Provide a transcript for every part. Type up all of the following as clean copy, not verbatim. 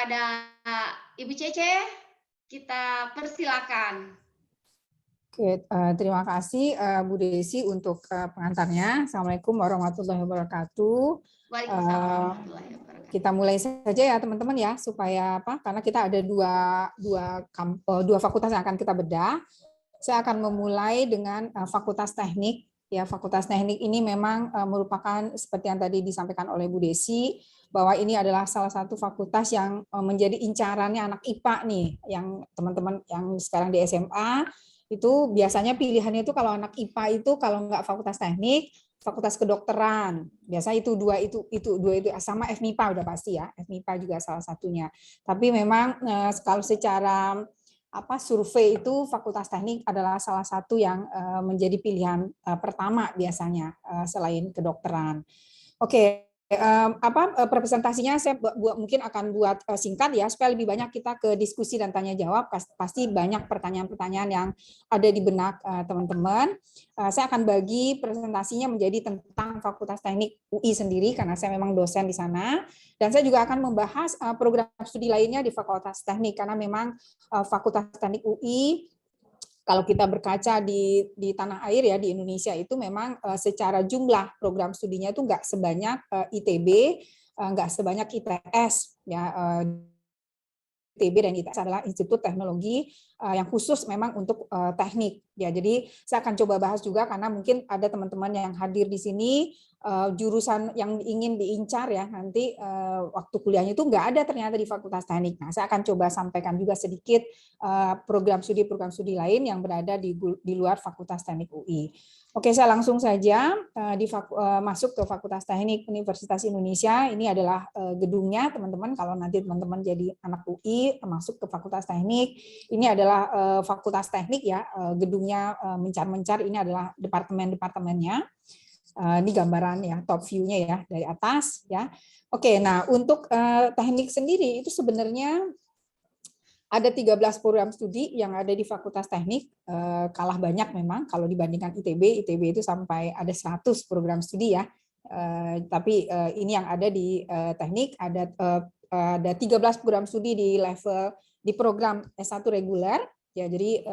kepada Ibu Cece, kita persilakan. Oke, terima kasih Bu Desi untuk pengantarnya. Assalamualaikum warahmatullahi wabarakatuh. Waalaikumsalam warahmatullahi wabarakatuh. Kita mulai saja ya teman-teman ya, supaya apa? Karena kita ada dua fakultas yang akan kita bedah. Saya akan memulai dengan Fakultas Teknik. Ya, Fakultas Teknik ini memang merupakan seperti yang tadi disampaikan oleh Bu Desi, bahwa ini adalah salah satu fakultas yang menjadi incarannya anak IPA nih, yang teman-teman yang sekarang di SMA itu biasanya pilihannya itu kalau anak IPA itu kalau nggak Fakultas Teknik, Fakultas Kedokteran. Biasa itu dua itu sama FMIPA udah pasti ya. FMIPA juga salah satunya. Tapi memang kalau secara survei itu Fakultas Teknik adalah salah satu yang menjadi pilihan pertama biasanya selain kedokteran. Oke, presentasinya saya mungkin akan buat singkat ya supaya lebih banyak kita ke diskusi dan tanya jawab. Pasti banyak pertanyaan-pertanyaan yang ada di benak teman-teman. Saya akan bagi presentasinya menjadi tentang Fakultas Teknik UI sendiri karena saya memang dosen di sana, dan saya juga akan membahas program studi lainnya di Fakultas Teknik karena memang Fakultas Teknik UI kalau kita berkaca di tanah air ya di Indonesia itu memang secara jumlah program studinya itu nggak sebanyak ITB, nggak sebanyak ITS ya. ITB dan ITS adalah Institut Teknologi yang khusus memang untuk teknik ya. Jadi saya akan coba bahas juga karena mungkin ada teman-teman yang hadir di sini jurusan yang ingin diincar ya nanti waktu kuliahnya itu nggak ada ternyata di Fakultas Teknik. Nah, saya akan coba sampaikan juga sedikit program studi lain yang berada di luar Fakultas Teknik UI. Oke, saya langsung saja masuk ke Fakultas Teknik Universitas Indonesia. Ini adalah gedungnya, teman-teman. Kalau nanti teman-teman jadi anak UI, masuk ke Fakultas Teknik. Ini adalah Fakultas Teknik ya, gedungnya mencar-mencar. Ini adalah departemen-departemennya. Ini gambaran ya, top view-nya ya dari atas ya. Oke, nah untuk teknik sendiri itu sebenarnya ada 13 program studi yang ada di Fakultas Teknik, kalah banyak memang kalau dibandingkan ITB. ITB itu sampai ada 100 program studi ya. Tapi ini yang ada di teknik ada 13 program studi di level di program S1 reguler ya. Jadi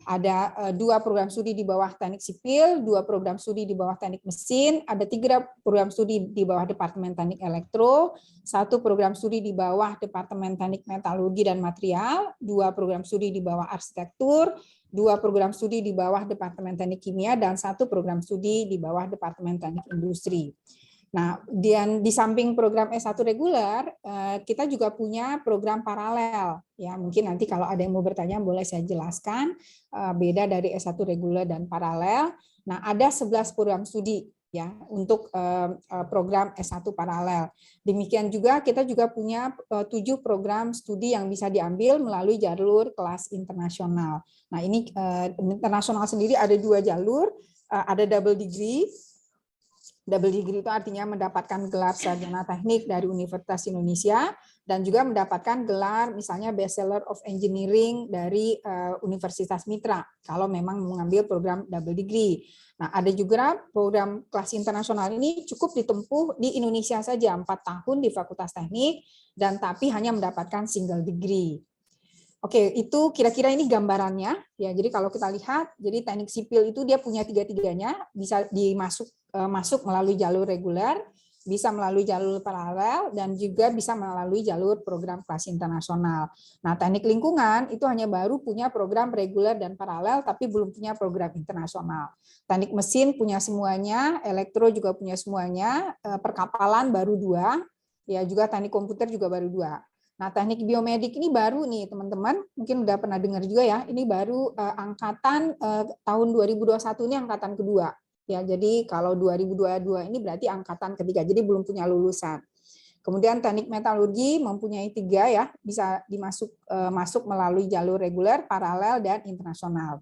ada 2 program studi di bawah teknik sipil, 2 program studi di bawah teknik mesin, ada 3 program studi di bawah Departemen Teknik Elektro, 1 program studi di bawah Departemen Teknik Metalurgi dan Material, 2 program studi di bawah Arsitektur, 2 program studi di bawah Departemen Teknik Kimia, dan 1 program studi di bawah Departemen Teknik Industri. Nah, dan di samping program S1 reguler, kita juga punya program paralel. Ya, mungkin nanti kalau ada yang mau bertanya boleh saya jelaskan beda dari S1 reguler dan paralel. Nah, ada 11 program studi ya untuk program S1 paralel. Demikian juga kita juga punya 7 program studi yang bisa diambil melalui jalur kelas internasional. Nah, ini internasional sendiri ada 2 jalur, ada double degree. Double degree itu artinya mendapatkan gelar sarjana teknik dari Universitas Indonesia dan juga mendapatkan gelar misalnya Bachelor of Engineering dari Universitas Mitra kalau memang mengambil program double degree. Nah, ada juga program kelas internasional ini cukup ditempuh di Indonesia saja 4 tahun di Fakultas Teknik dan tapi hanya mendapatkan single degree. Oke, itu kira-kira ini gambarannya ya. Jadi kalau kita lihat, jadi teknik sipil itu dia punya tiga-tiganya, bisa masuk melalui jalur reguler, bisa melalui jalur paralel, dan juga bisa melalui jalur program kelas internasional. Nah, teknik lingkungan itu hanya baru punya program reguler dan paralel, tapi belum punya program internasional. Teknik mesin punya semuanya, elektro juga punya semuanya, perkapalan baru 2, ya juga teknik komputer juga baru 2. Nah, teknik biomedik ini baru nih, teman-teman. Mungkin udah pernah dengar juga ya. Ini baru angkatan tahun 2021 ini angkatan kedua. Ya, jadi kalau 2022 ini berarti angkatan ketiga. Jadi belum punya lulusan. Kemudian teknik metalurgi mempunyai 3 ya, bisa masuk melalui jalur reguler, paralel, dan internasional.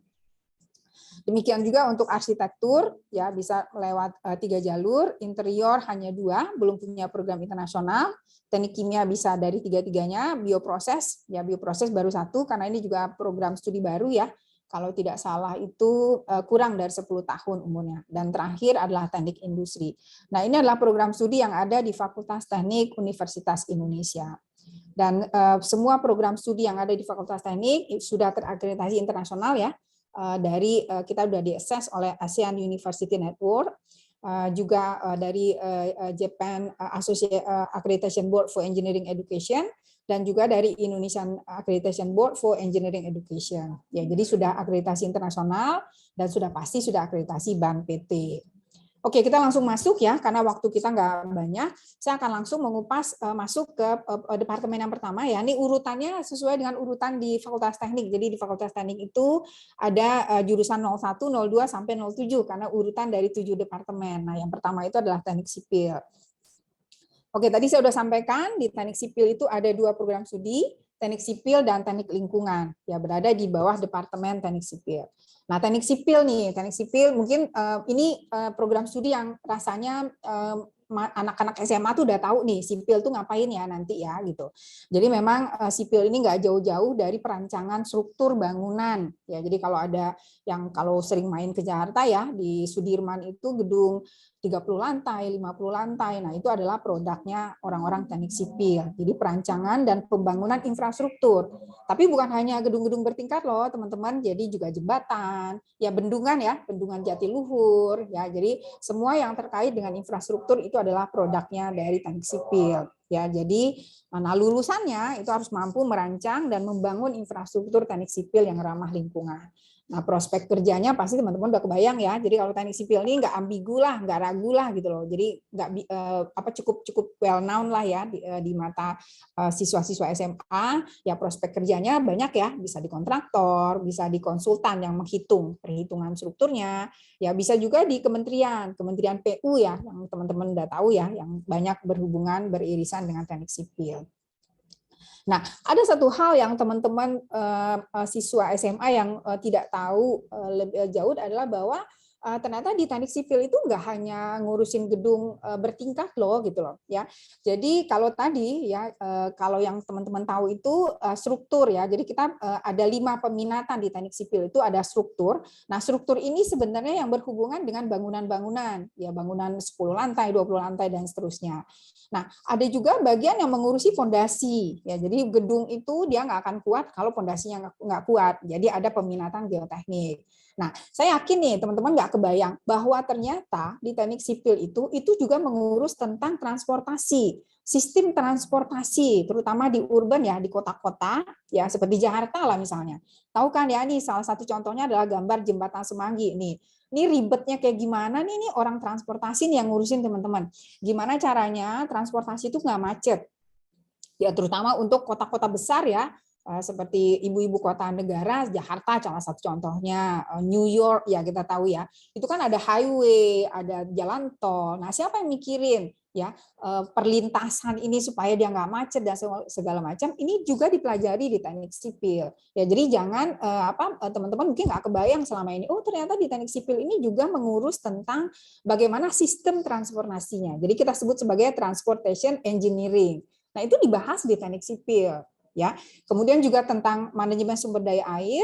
Demikian juga untuk arsitektur, ya bisa lewat 3 jalur, interior hanya 2, belum punya program internasional, teknik kimia bisa dari 3-tiganya, bioproses, ya bioproses baru 1, karena ini juga program studi baru ya, kalau tidak salah itu kurang dari 10 tahun umurnya. Dan terakhir adalah teknik industri. Nah, ini adalah program studi yang ada di Fakultas Teknik Universitas Indonesia. Dan semua program studi yang ada di Fakultas Teknik sudah terakreditasi internasional ya. Dari kita sudah di-assess oleh ASEAN University Network, juga dari Japan Accreditation Board for Engineering Education, dan juga dari Indonesian Accreditation Board for Engineering Education. Ya, jadi sudah akreditasi internasional dan sudah pasti sudah akreditasi BAN PT. Oke, kita langsung masuk ya, karena waktu kita nggak banyak. Saya akan langsung mengupas masuk ke departemen yang pertama ya. Ini urutannya sesuai dengan urutan di Fakultas Teknik. Jadi di Fakultas Teknik itu ada jurusan 01, 02 sampai 07 karena urutan dari 7 departemen. Nah, yang pertama itu adalah Teknik Sipil. Oke, tadi saya sudah sampaikan di Teknik Sipil itu ada 2 program studi, Teknik Sipil dan Teknik Lingkungan. Ya, berada di bawah Departemen Teknik Sipil. Nah, teknik sipil mungkin ini program studi yang rasanya anak-anak SMA tuh udah tahu nih sipil tuh ngapain ya nanti ya gitu. Jadi memang sipil ini nggak jauh-jauh dari perancangan struktur bangunan ya. Jadi kalau sering main ke Jakarta ya, di Sudirman itu gedung 30 lantai, 50 lantai. Nah, itu adalah produknya orang-orang teknik sipil. Jadi perancangan dan pembangunan infrastruktur. Tapi bukan hanya gedung-gedung bertingkat loh, teman-teman. Jadi juga jembatan, ya bendungan Jatiluhur ya. Jadi semua yang terkait dengan infrastruktur itu adalah produknya dari teknik sipil. Ya, jadi lulusannya itu harus mampu merancang dan membangun infrastruktur teknik sipil yang ramah lingkungan. Nah, prospek kerjanya pasti teman-teman udah kebayang ya. Jadi kalau teknik sipil ini nggak ambigu lah, nggak ragu lah gitu loh. Jadi nggak cukup well known lah ya di mata siswa-siswa SMA. Ya prospek kerjanya banyak ya. Bisa di kontraktor, bisa di konsultan yang menghitung perhitungan strukturnya. Ya bisa juga di kementerian PU ya, yang teman-teman udah tahu ya, yang banyak beririsan dengan teknik sipil. Nah, ada satu hal yang teman-teman siswa SMA yang tidak tahu lebih jauh adalah bahwa ternyata di teknik sipil itu nggak hanya ngurusin gedung bertingkat loh gitu loh ya. Jadi kalau tadi ya kalau yang teman-teman tahu itu struktur ya. Jadi kita ada 5 peminatan di teknik sipil itu ada struktur. Nah, struktur ini sebenarnya yang berhubungan dengan bangunan-bangunan ya, bangunan 10 lantai, 20 lantai dan seterusnya. Nah, ada juga bagian yang mengurusi fondasi ya. Jadi gedung itu dia nggak akan kuat kalau fondasinya nggak kuat. Jadi ada peminatan geoteknik. Nah, saya yakin nih teman-teman nggak kebayang bahwa ternyata di teknik sipil itu juga mengurus tentang transportasi, sistem transportasi, terutama di urban ya, di kota-kota ya seperti Jakarta lah misalnya. Tahu kan ya, nih salah satu contohnya adalah gambar jembatan Semanggi nih. Ini ribetnya kayak gimana nih orang transportasi nih yang ngurusin teman-teman. Gimana caranya transportasi itu nggak macet? Ya terutama untuk kota-kota besar ya. Seperti ibu-ibu kota negara, Jakarta salah satu contohnya, New York ya kita tahu ya, itu kan ada highway, ada jalan tol. Nah siapa yang mikirin ya perlintasan ini supaya dia nggak macet dan segala macam? Ini juga dipelajari di teknik sipil. Ya jadi jangan teman-teman mungkin nggak kebayang selama ini. Oh ternyata di teknik sipil ini juga mengurus tentang bagaimana sistem transportasinya. Jadi kita sebut sebagai transportation engineering. Nah itu dibahas di teknik sipil. Ya, kemudian juga tentang manajemen sumber daya air.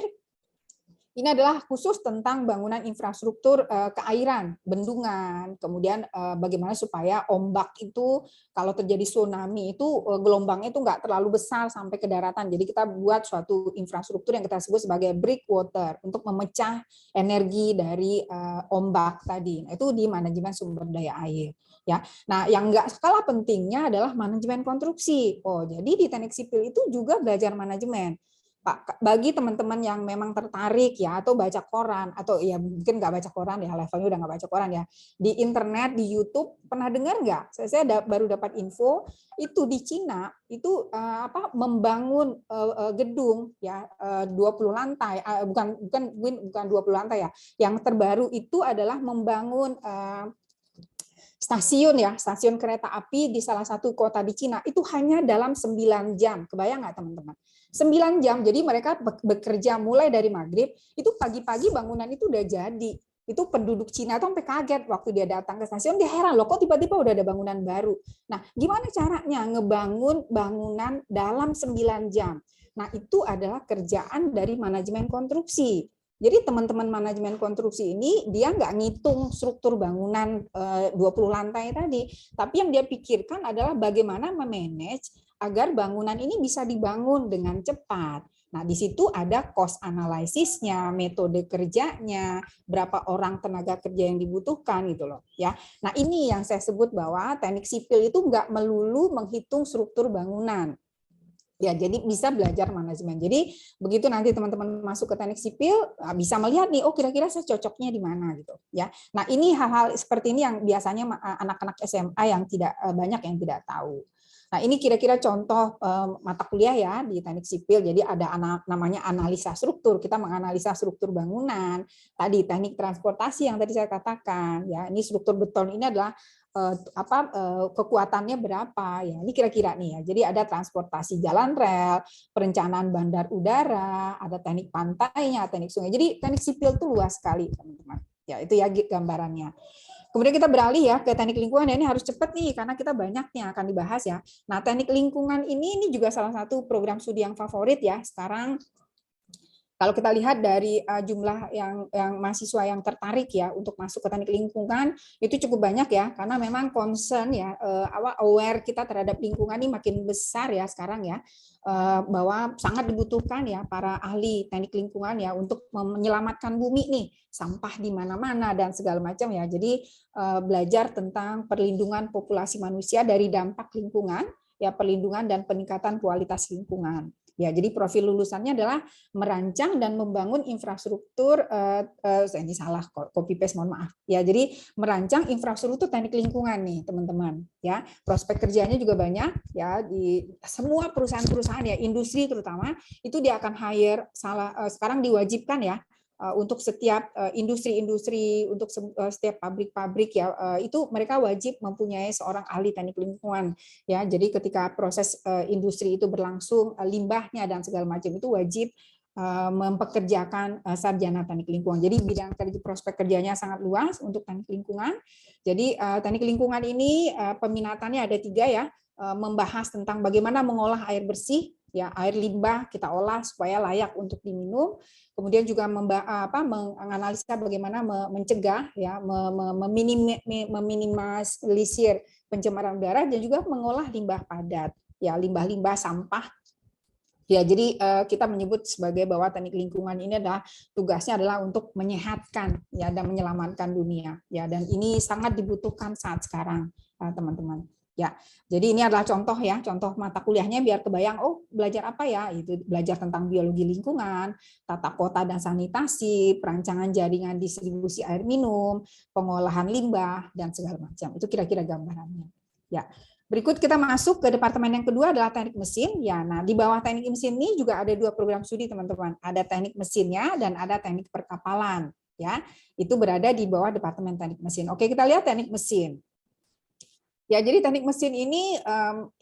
Ini adalah khusus tentang bangunan infrastruktur keairan, bendungan, kemudian bagaimana supaya ombak itu kalau terjadi tsunami itu gelombangnya itu nggak terlalu besar sampai ke daratan. Jadi kita buat suatu infrastruktur yang kita sebut sebagai breakwater untuk memecah energi dari ombak tadi. Nah, itu di manajemen sumber daya air. Ya, nah yang nggak kalah pentingnya adalah manajemen konstruksi. Oh, jadi di teknik sipil itu juga belajar manajemen. Pak, bagi teman-teman yang memang tertarik ya atau baca koran atau ya mungkin nggak baca koran ya, levelnya udah nggak baca koran ya, di internet, di YouTube pernah dengar nggak? Saya baru dapat info itu di Cina itu membangun gedung ya 20 lantai, bukan 20 lantai ya. Yang terbaru itu adalah membangun stasiun kereta api di salah satu kota di Cina itu hanya dalam 9 jam. Kebayang nggak teman-teman? 9 jam. Jadi mereka bekerja mulai dari maghrib, itu pagi-pagi bangunan itu udah jadi. Itu penduduk Cina tuh sampai kaget waktu dia datang ke stasiun, dia heran loh kok tiba-tiba udah ada bangunan baru. Nah, gimana caranya ngebangun bangunan dalam 9 jam? Nah, itu adalah kerjaan dari manajemen konstruksi. Jadi teman-teman manajemen konstruksi ini dia nggak ngitung struktur bangunan 20 lantai tadi, tapi yang dia pikirkan adalah bagaimana memanage agar bangunan ini bisa dibangun dengan cepat. Nah, di situ ada cost analysisnya, metode kerjanya, berapa orang tenaga kerja yang dibutuhkan gitu loh ya. Nah, ini yang saya sebut bahwa teknik sipil itu nggak melulu menghitung struktur bangunan. Ya, jadi bisa belajar manajemen. Jadi begitu nanti teman-teman masuk ke teknik sipil bisa melihat nih, oh kira-kira saya cocoknya di mana gitu ya. Nah, ini hal-hal seperti ini yang biasanya anak-anak SMA yang tidak banyak yang tidak tahu. Nah, ini kira-kira contoh mata kuliah ya di teknik sipil. Jadi ada namanya analisa struktur. Kita menganalisa struktur bangunan. Tadi teknik transportasi yang tadi saya katakan ya. Ini struktur beton ini adalah kekuatannya berapa ya, ini kira-kira nih ya. Jadi ada transportasi jalan rel, perencanaan bandar udara, ada teknik pantainya, teknik sungai. Jadi teknik sipil itu luas sekali teman-teman ya. Itu ya gambarannya. Kemudian kita beralih ya ke teknik lingkungan. Ini harus cepat nih karena kita banyak yang akan dibahas ya. Nah, teknik lingkungan ini juga salah satu program studi yang favorit ya sekarang. Kalau kita lihat dari jumlah yang mahasiswa yang tertarik ya untuk masuk ke teknik lingkungan itu cukup banyak ya, karena memang concern ya, aware kita terhadap lingkungan ini makin besar ya sekarang ya, bahwa sangat dibutuhkan ya para ahli teknik lingkungan ya untuk menyelamatkan bumi nih, sampah di mana-mana dan segala macam ya. Jadi belajar tentang perlindungan populasi manusia dari dampak lingkungan ya, perlindungan dan peningkatan kualitas lingkungan. Ya, jadi profil lulusannya adalah merancang dan membangun infrastruktur, ini salah copy paste, mohon maaf. Ya, jadi merancang infrastruktur teknik lingkungan nih, teman-teman. Ya, prospek kerjanya juga banyak ya di semua perusahaan-perusahaan ya, industri terutama itu dia akan hire sekarang diwajibkan ya untuk setiap industri-industri, untuk setiap pabrik-pabrik ya, itu mereka wajib mempunyai seorang ahli teknik lingkungan ya. Jadi ketika proses industri itu berlangsung, limbahnya dan segala macam itu wajib mempekerjakan sarjana teknik lingkungan. Jadi bidang kerja, prospek kerjanya sangat luas untuk teknik lingkungan. Jadi teknik lingkungan ini peminatannya ada 3 ya, membahas tentang bagaimana mengolah air bersih ya, air limbah kita olah supaya layak untuk diminum. Kemudian juga menganalisa bagaimana mencegah ya, meminimalisir pencemaran udara dan juga mengolah limbah padat ya, limbah-limbah sampah. Ya, jadi kita menyebut sebagai bahwa teknik lingkungan ini adalah tugasnya adalah untuk menyehatkan ya dan menyelamatkan dunia ya, dan ini sangat dibutuhkan saat sekarang teman-teman. Ya, jadi ini adalah contoh ya, contoh mata kuliahnya biar kebayang, oh belajar apa ya, itu belajar tentang biologi lingkungan, tata kota dan sanitasi, perancangan jaringan distribusi air minum, pengolahan limbah, dan segala macam. Itu kira-kira gambarannya. Ya, berikut kita masuk ke departemen yang kedua adalah teknik mesin. Ya, nah di bawah teknik mesin ini juga ada 2 program studi teman-teman. Ada teknik mesinnya dan ada teknik perkapalan. Ya, itu berada di bawah departemen teknik mesin. Oke, kita lihat teknik mesin. Ya, jadi teknik mesin ini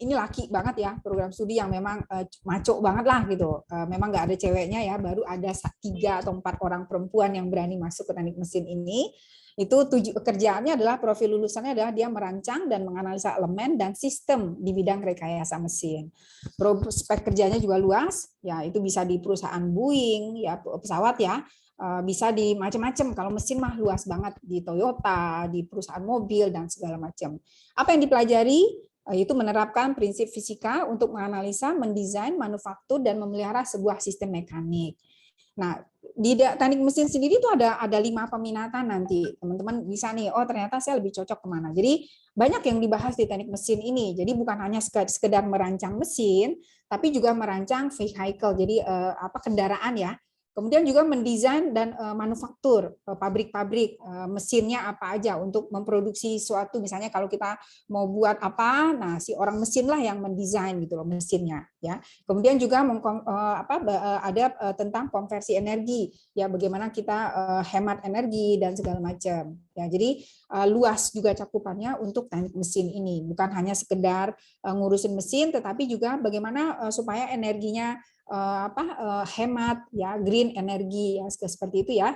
laki banget ya, program studi yang memang maco banget lah gitu. Memang nggak ada ceweknya ya, baru ada 3 atau 4 orang perempuan yang berani masuk ke teknik mesin ini. Itu kerjaannya adalah profil lulusannya adalah dia merancang dan menganalisa elemen dan sistem di bidang rekayasa mesin. Prospek kerjanya juga luas, ya itu bisa di perusahaan Boeing, ya pesawat ya, bisa di macam-macam. Kalau mesin mah luas banget, di Toyota, di perusahaan mobil dan segala macam. Apa yang dipelajari? Itu menerapkan prinsip fisika untuk menganalisa, mendesain, manufaktur dan memelihara sebuah sistem mekanik. Nah, di teknik mesin sendiri itu ada 5 peminatan nanti. Teman-teman bisa nih, oh ternyata saya lebih cocok kemana. Jadi banyak yang dibahas di teknik mesin ini. Jadi bukan hanya sekedar merancang mesin, tapi juga merancang vehicle, jadi kendaraan ya. Kemudian juga mendesain dan manufaktur pabrik-pabrik, mesinnya apa aja untuk memproduksi suatu, misalnya kalau kita mau buat apa, nah si orang mesin lah yang mendesain gitu loh mesinnya ya. Kemudian juga ada tentang konversi energi ya, bagaimana kita hemat energi dan segala macam ya. Jadi luas juga cakupannya untuk teknik mesin ini, bukan hanya sekedar ngurusin mesin, tetapi juga bagaimana supaya energinya hemat ya, green energi ya, seperti itu ya.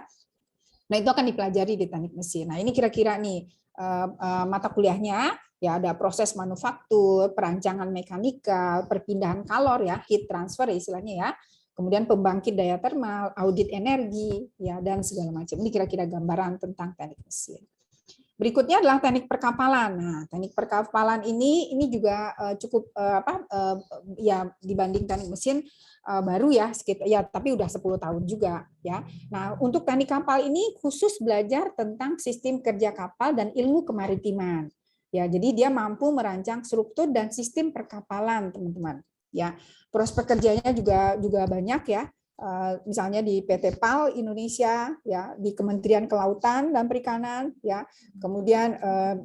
Nah, itu akan dipelajari di teknik mesin. Nah, ini kira-kira nih mata kuliahnya ya, ada proses manufaktur, perancangan mekanikal, perpindahan kalor ya, heat transfer istilahnya ya. Kemudian pembangkit daya termal, audit energi ya, dan segala macam. Ini kira-kira gambaran tentang teknik mesin. Berikutnya adalah teknik perkapalan. Nah, teknik perkapalan ini juga cukup ya dibanding teknik mesin baru ya, sekitar ya, tapi udah 10 tahun juga ya. Nah, untuk teknik kapal ini khusus belajar tentang sistem kerja kapal dan ilmu kemaritiman. Ya, jadi dia mampu merancang struktur dan sistem perkapalan, teman-teman. Ya, prospek kerjanya juga banyak ya. Misalnya di PT PAL Indonesia, ya, di Kementerian Kelautan dan Perikanan, ya. Kemudian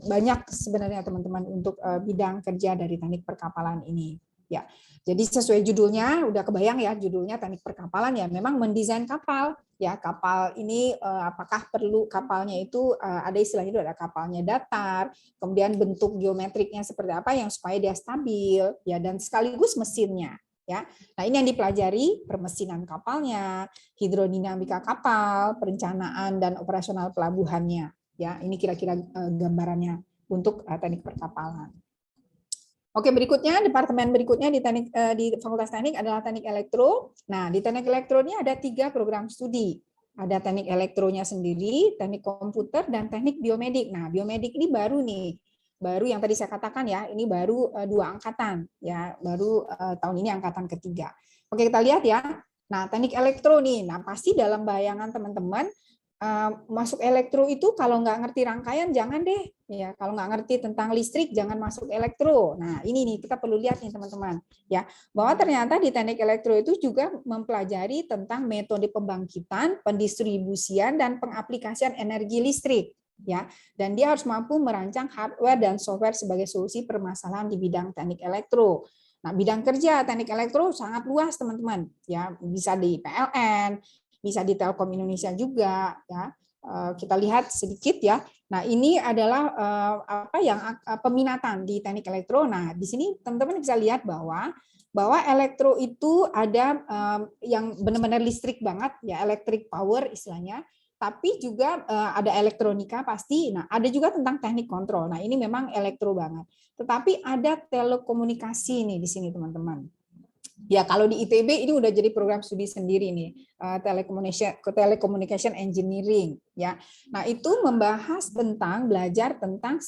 banyak sebenarnya teman-teman untuk bidang kerja dari teknik perkapalan ini. Ya, jadi sesuai judulnya, udah kebayang ya judulnya teknik perkapalan ya, memang mendesain kapal. Ya, kapal ini apakah perlu kapalnya itu ada istilahnya itu ada kapalnya datar, kemudian bentuk geometriknya seperti apa yang supaya dia stabil, ya, dan sekaligus mesinnya. Ya, nah ini yang dipelajari permesinan kapalnya, hidrodinamika kapal, perencanaan dan operasional pelabuhannya. Ya, ini kira-kira gambarannya untuk teknik perkapalan. Oke, berikutnya departemen berikutnya di Fakultas Teknik adalah teknik elektro. Nah, di teknik elektro ini ada 3 program studi. Ada teknik elektronya sendiri, teknik komputer, dan teknik biomedik. Nah, biomedik ini baru nih, baru yang tadi saya katakan ya, ini baru 2 angkatan ya, baru tahun ini angkatan ketiga. Oke, kita lihat ya. Nah, teknik elektro nih, nah pasti dalam bayangan teman-teman masuk elektro itu kalau nggak ngerti rangkaian jangan deh ya, kalau nggak ngerti tentang listrik jangan masuk elektro. Nah ini nih kita perlu lihat nih teman-teman ya, bahwa ternyata di teknik elektro itu juga mempelajari tentang metode pembangkitan, pendistribusian dan pengaplikasian energi listrik ya, dan dia harus mampu merancang hardware dan software sebagai solusi permasalahan di bidang teknik elektro. Nah, bidang kerja teknik elektro sangat luas teman-teman ya, bisa di PLN, bisa di Telkom Indonesia juga ya. Kita lihat sedikit ya. Nah, ini adalah peminatan di teknik elektro. Nah, di sini teman-teman bisa lihat bahwa elektro itu ada yang benar-benar listrik banget ya, electric power istilahnya, tapi juga ada elektronika pasti. Nah, ada juga tentang teknik kontrol. Nah, ini memang elektro banget. Tetapi ada telekomunikasi nih di sini teman-teman. Ya, kalau di ITB ini udah jadi program studi sendiri nih, telecommunication engineering ya. Nah, itu membahas tentang belajar tentang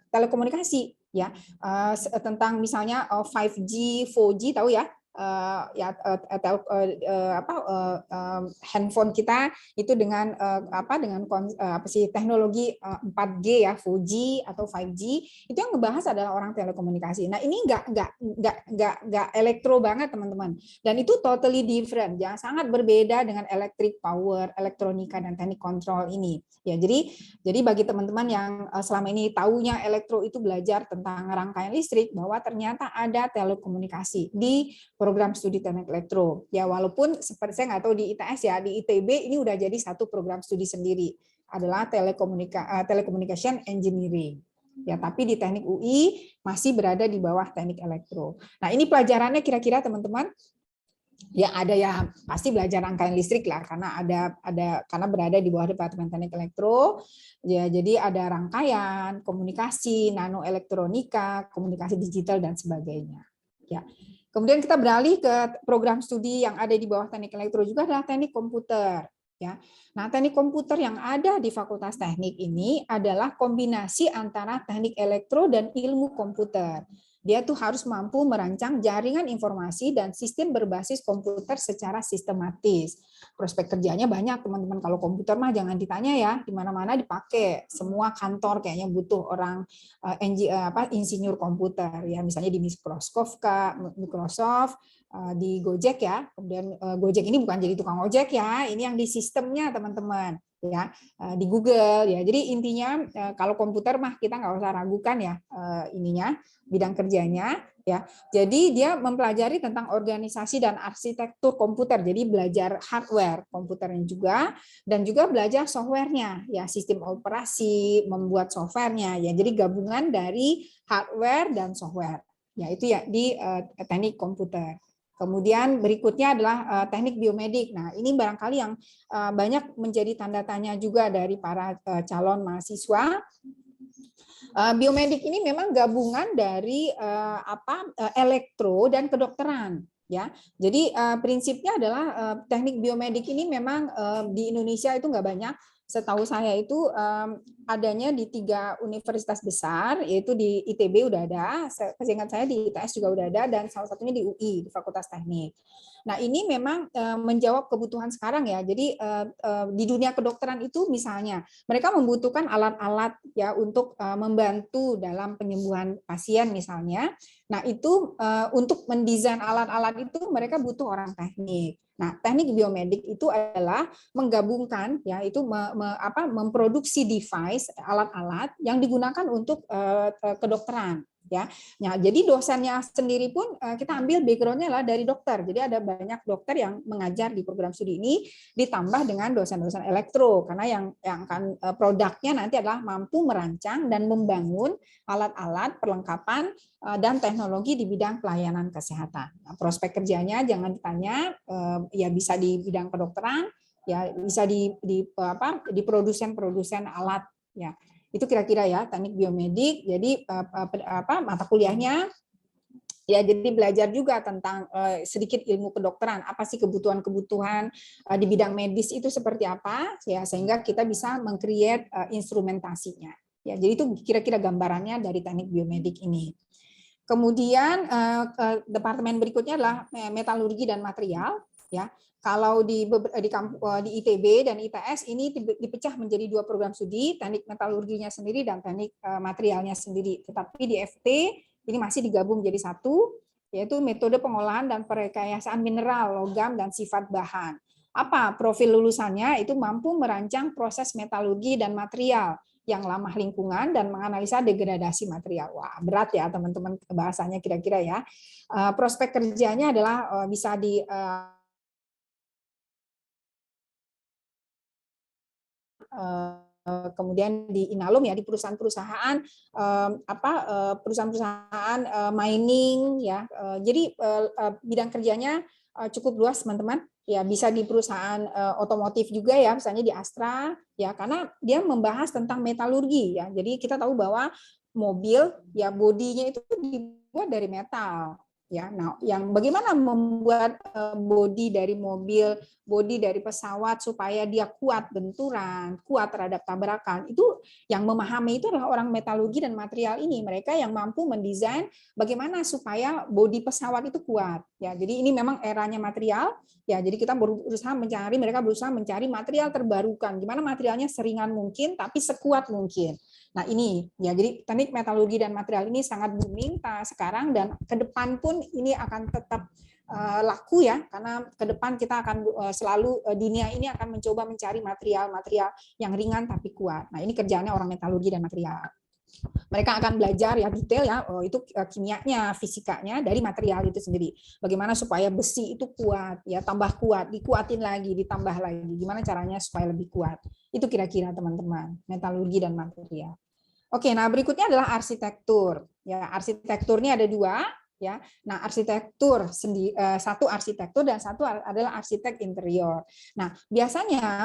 telekomunikasi ya. Tentang misalnya 5G, 4G tahu ya? Handphone kita itu dengan teknologi 4G ya, 4G atau 5G itu yang ngebahas adalah orang telekomunikasi. Nah ini nggak elektro banget teman-teman, dan itu totally different ya, sangat berbeda dengan electric power, elektronika dan teknik kontrol ini ya. Jadi bagi teman-teman yang selama ini taunya elektro itu belajar tentang rangkaian listrik, bahwa ternyata ada telekomunikasi di program studi teknik elektro. Ya, walaupun seperti saya nggak tahu di ITS ya, di ITB ini udah jadi satu program studi sendiri, adalah telecommunication engineering. Ya, tapi di teknik UI masih berada di bawah teknik elektro. Nah, ini pelajarannya kira-kira teman-teman, ya ada ya pasti belajar rangkaian listrik lah, karena karena berada di bawah departemen teknik elektro. Ya, jadi ada rangkaian, komunikasi, nanoelektronika, komunikasi digital dan sebagainya. Ya. Kemudian kita beralih ke program studi yang ada di bawah teknik elektro juga adalah teknik komputer. Ya. Nah, teknik komputer yang ada di Fakultas Teknik ini adalah kombinasi antara teknik elektro dan ilmu komputer. Dia tuh harus mampu merancang jaringan informasi dan sistem berbasis komputer secara sistematis. Prospek kerjanya banyak teman-teman. Kalau komputer mah jangan ditanya ya, di mana-mana dipakai. Semua kantor kayaknya butuh orang insinyur komputer ya, misalnya di Microsoft, di Gojek ya. Kemudian Gojek ini bukan jadi tukang ojek ya, ini yang di sistemnya teman-teman ya, di Google ya. Jadi intinya kalau komputer mah kita nggak usah ragukan ya ininya, bidang kerjanya ya. Jadi dia mempelajari tentang organisasi dan arsitektur komputer. Jadi belajar hardware komputernya juga, dan juga belajar softwarenya ya, sistem operasi, membuat softwarenya ya. Jadi gabungan dari hardware dan software. Ya, itu ya di teknik komputer. Kemudian berikutnya adalah teknik biomedik. Nah, ini barangkali yang banyak menjadi tanda tanya juga dari para calon mahasiswa. Biomedik ini memang gabungan dari elektro dan kedokteran. Ya, jadi prinsipnya adalah teknik biomedik ini memang di Indonesia itu nggak banyak. Setahu saya itu adanya di 3 universitas besar, yaitu di ITB udah ada, seingat saya di ITS juga udah ada, dan salah satunya di UI, di Fakultas Teknik. Nah, ini memang menjawab kebutuhan sekarang ya. Jadi di dunia kedokteran itu misalnya mereka membutuhkan alat-alat ya untuk membantu dalam penyembuhan pasien misalnya. Nah, itu untuk mendesain alat-alat itu mereka butuh orang teknik. Nah, teknik biomedik itu adalah menggabungkan ya itu memproduksi device alat-alat yang digunakan untuk kedokteran ya. Nah, jadi dosennya sendiri pun kita ambil background-nya lah dari dokter. Jadi ada banyak dokter yang mengajar di program studi ini ditambah dengan dosen-dosen elektro karena yang akan produknya nanti adalah mampu merancang dan membangun alat-alat perlengkapan dan teknologi di bidang pelayanan kesehatan. Nah, prospek kerjanya jangan ditanya ya bisa di bidang kedokteran, ya bisa di produsen alat ya. Itu kira-kira ya teknik biomedik. Jadi mata kuliahnya ya jadi belajar juga tentang sedikit ilmu kedokteran, apa sih kebutuhan-kebutuhan di bidang medis itu seperti apa ya sehingga kita bisa meng-create instrumentasinya. Ya, jadi itu kira-kira gambarannya dari teknik biomedik ini. Kemudian departemen berikutnya adalah metalurgi dan material ya. Kalau di ITB dan ITS ini dipecah menjadi 2 program studi, teknik metalurginya sendiri dan teknik materialnya sendiri. Tetapi di FT ini masih digabung jadi satu, yaitu metode pengolahan dan perekayasaan mineral, logam dan sifat bahan. Apa profil lulusannya? Itu mampu merancang proses metalurgi dan material yang ramah lingkungan dan menganalisa degradasi material. Wah, berat ya teman-teman bahasanya kira-kira ya. Prospek kerjanya adalah bisa di kemudian di Inalum ya di perusahaan-perusahaan perusahaan-perusahaan mining ya. Jadi bidang kerjanya cukup luas teman-teman. Ya bisa di perusahaan otomotif juga ya, misalnya di Astra ya, karena dia membahas tentang metalurgi ya. Jadi kita tahu bahwa mobil ya bodinya itu dibuat dari metal ya. Nah, yang bagaimana membuat bodi dari mobil, bodi dari pesawat supaya dia kuat benturan, kuat terhadap tabrakan, itu yang memahami itu adalah orang metalurgi dan material ini. Mereka yang mampu mendesain bagaimana supaya bodi pesawat itu kuat ya. Jadi ini memang eranya material ya. Jadi kita mereka berusaha mencari material terbarukan, gimana materialnya seringan mungkin tapi sekuat mungkin. Nah ini ya, jadi teknik metalurgi dan material ini sangat booming sekarang dan ke depan pun ini akan tetap laku ya, karena ke depan kita akan selalu dunia ini akan mencoba mencari material-material yang ringan tapi kuat. Nah ini kerjaannya orang metalurgi dan material. Mereka akan belajar ya detail ya, itu kimianya, fisikanya dari material itu sendiri. Bagaimana supaya besi itu kuat, ya tambah kuat, dikuatin lagi, ditambah lagi. Gimana caranya supaya lebih kuat. Itu kira-kira teman-teman, metalurgi dan material. Oke, nah berikutnya adalah arsitektur. Ya, arsitektur ini ada 2. Ya, nah arsitektur satu arsitektur dan satu adalah arsitek interior. Nah biasanya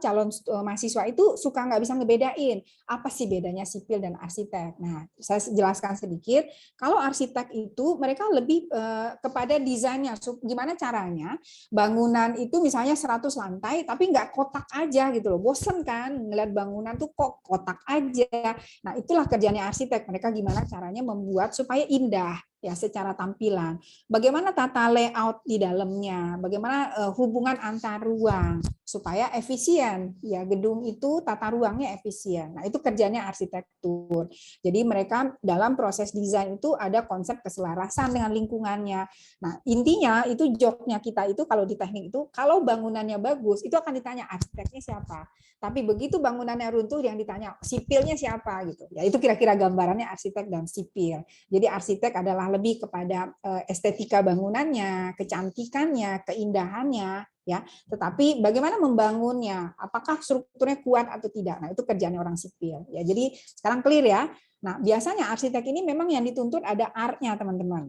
calon mahasiswa itu suka nggak bisa ngebedain apa sih bedanya sipil dan arsitek. Nah saya jelaskan sedikit. Kalau arsitek itu mereka lebih kepada desainnya, gimana caranya bangunan itu misalnya 100 lantai tapi nggak kotak aja gitu loh. Bosen kan ngeliat bangunan tuh kok kotak aja. Nah itulah kerjanya arsitek. Mereka gimana caranya membuat supaya indah ya secara tampilan. Bagaimana tata layout di dalamnya, bagaimana hubungan antar ruang supaya efisien. Ya, gedung itu tata ruangnya efisien. Nah, itu kerjanya arsitektur. Jadi mereka dalam proses desain itu ada konsep keselarasan dengan lingkungannya. Nah, intinya itu jobnya kita itu kalau di teknik itu kalau bangunannya bagus itu akan ditanya arsiteknya siapa. Tapi begitu bangunannya runtuh yang ditanya sipilnya siapa gitu. Ya, itu kira-kira gambarannya arsitek dan sipil. Jadi arsitek adalah lebih kepada estetika bangunannya, kecantikannya, keindahannya, ya. Tetapi bagaimana membangunnya? Apakah strukturnya kuat atau tidak? Nah, itu kerjaan orang sipil. Ya, jadi sekarang clear ya. Nah, biasanya arsitek ini memang yang dituntut ada art-nya, teman-teman.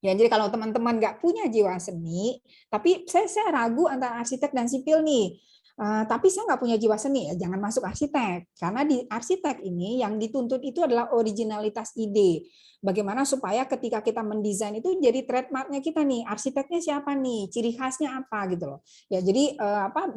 Ya, jadi kalau teman-teman nggak punya jiwa seni, tapi saya ragu antara arsitek dan sipil nih. Tapi saya nggak punya jiwa seni, ya jangan masuk arsitek. Karena di arsitek ini yang dituntut itu adalah originalitas ide. Bagaimana supaya ketika kita mendesain itu jadi trademarknya kita nih, arsiteknya siapa nih, ciri khasnya apa gitu loh. Ya jadi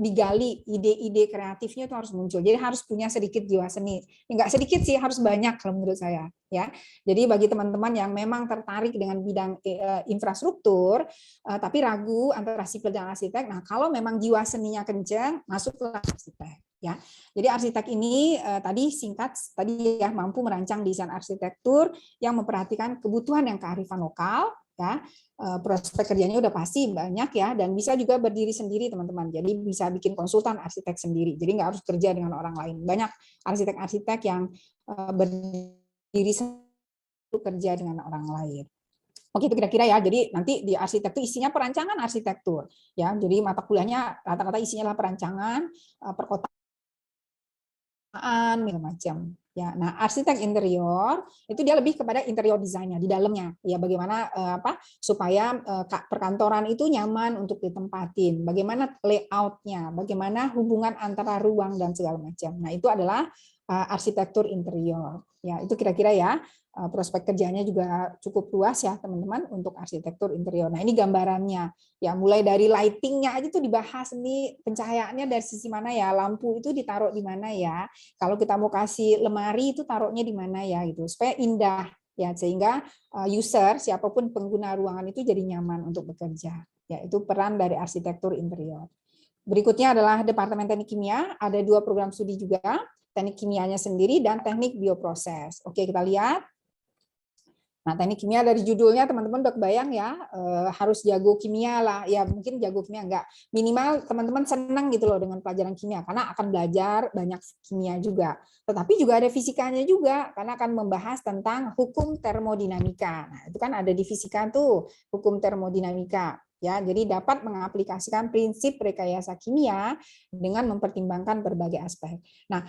digali ide-ide kreatifnya itu harus muncul. Jadi harus punya sedikit jiwa seni. Nggak sedikit sih, harus banyak kalau menurut saya. Ya, jadi bagi teman-teman yang memang tertarik dengan bidang infrastruktur, tapi ragu antara sipil dan arsitek, nah kalau memang jiwa seninya kenceng, masuklah arsitek. Ya, jadi arsitek ini tadi singkat tadi ya mampu merancang desain arsitektur yang memperhatikan kebutuhan yang kearifan lokal, ya prospek kerjanya udah pasti banyak ya, dan bisa juga berdiri sendiri teman-teman. Jadi bisa bikin konsultan arsitek sendiri. Jadi nggak harus kerja dengan orang lain. Banyak arsitek-arsitek yang berdiri sendiri kerja dengan orang lain. Oke, itu kira-kira ya. Jadi nanti di arsitek itu isinya perancangan arsitektur ya. Jadi mata kuliahnya rata-rata isinya adalah perancangan, perkotaan, macam ya. Nah, arsitek interior itu dia lebih kepada interior desainnya di dalamnya ya, bagaimana supaya perkantoran itu nyaman untuk ditempatin, bagaimana layoutnya, bagaimana hubungan antara ruang dan segala macam. Nah, itu adalah arsitektur interior ya. Itu kira-kira ya. Prospek kerjanya juga cukup luas ya teman-teman untuk arsitektur interior. Nah, ini gambarannya ya, mulai dari lightingnya aja tuh dibahas, nih pencahayaannya dari sisi mana ya, lampu itu ditaruh di mana ya, kalau kita mau kasih lemari itu taruhnya di mana ya gitu, supaya indah ya, sehingga user siapapun pengguna ruangan itu jadi nyaman untuk bekerja ya. Itu peran dari arsitektur interior. Berikutnya adalah Departemen Teknik Kimia, ada 2 program studi juga, teknik kimianya sendiri dan teknik bioproses. Oke, kita lihat. Nah, teknik kimia dari judulnya teman-teman udah kebayang ya, harus jago kimia lah. Ya mungkin jago kimia enggak, minimal teman-teman senang gitu loh dengan pelajaran kimia, karena akan belajar banyak kimia juga. Tetapi juga ada fisikanya juga, karena akan membahas tentang hukum termodinamika. Nah, itu kan ada di fisika tuh, hukum termodinamika. Ya, jadi dapat mengaplikasikan prinsip rekayasa kimia dengan mempertimbangkan berbagai aspek. Nah,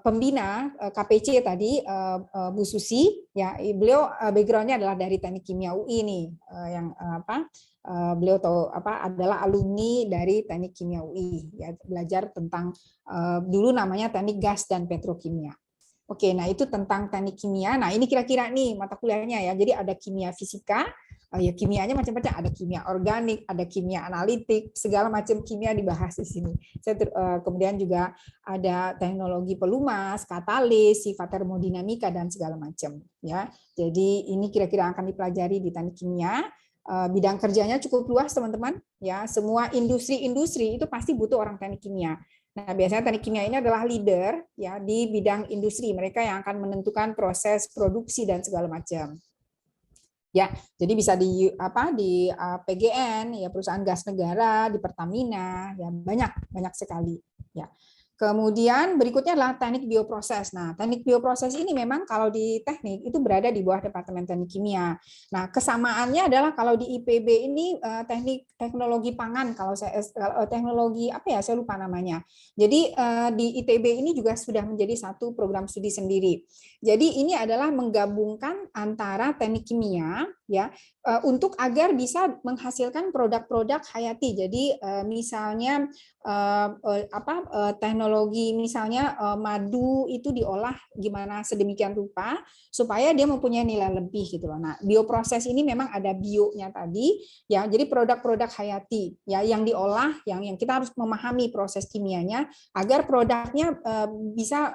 pembina KPC tadi Bu Susi ya, beliau backgroundnya adalah dari Teknik Kimia UI nih, yang beliau tahu adalah alumni dari Teknik Kimia UI ya, belajar tentang dulu namanya Teknik Gas dan Petrokimia. Oke, nah itu tentang teknik kimia. Nah, ini kira-kira nih mata kuliahnya ya. Jadi ada kimia fisika, ya kimianya macam-macam, ada kimia organik, ada kimia analitik, segala macam kimia dibahas di sini. Kemudian juga ada teknologi pelumas, katalis, sifat termodinamika dan segala macam ya. Jadi ini kira-kira akan dipelajari di teknik kimia. Bidang kerjanya cukup luas teman-teman ya. Semua industri-industri itu pasti butuh orang teknik kimia. Nah, biasanya teknik kimia ini adalah leader ya di bidang industri, mereka yang akan menentukan proses produksi dan segala macam. Ya, jadi bisa di PGN ya, perusahaan gas negara, di Pertamina ya, banyak sekali ya. Kemudian berikutnya adalah teknik bioproses. Nah, teknik bioproses ini memang kalau di teknik itu berada di bawah Departemen Teknik Kimia. Nah, kesamaannya adalah kalau di IPB ini teknik teknologi pangan, kalau saya teknologi apa ya, saya lupa namanya. Jadi di ITB ini juga sudah menjadi satu program studi sendiri. Jadi ini adalah menggabungkan antara teknik kimia ya, untuk agar bisa menghasilkan produk-produk hayati. Jadi misalnya teknologi misalnya madu itu diolah gimana sedemikian rupa supaya dia mempunyai nilai lebih gitu loh. Nah, bioproses ini memang ada bionya tadi ya. Jadi produk-produk hayati ya yang diolah, yang kita harus memahami proses kimianya agar produknya bisa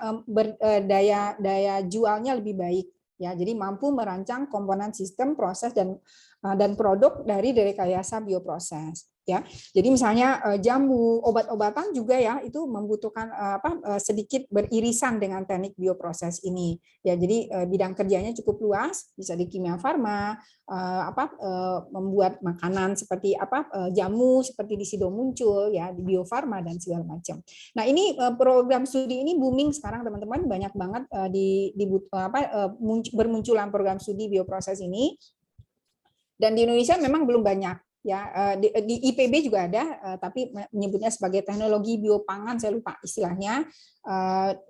daya jualnya lebih baik ya. Jadi mampu merancang komponen sistem, proses dan produk dari rekayasa bioproses ya. Jadi misalnya jamu, obat-obatan juga ya, itu membutuhkan sedikit beririsan dengan teknik bioproses ini ya. Jadi bidang kerjanya cukup luas, bisa di kimia farma, membuat makanan seperti jamu seperti di Sido muncul ya, di biofarma dan segala macam. Nah, ini program studi ini booming sekarang teman-teman, banyak banget bermunculan program studi bioproses ini. Dan di Indonesia memang belum banyak ya. Di IPB juga ada, tapi menyebutnya sebagai teknologi biopangan, saya lupa istilahnya.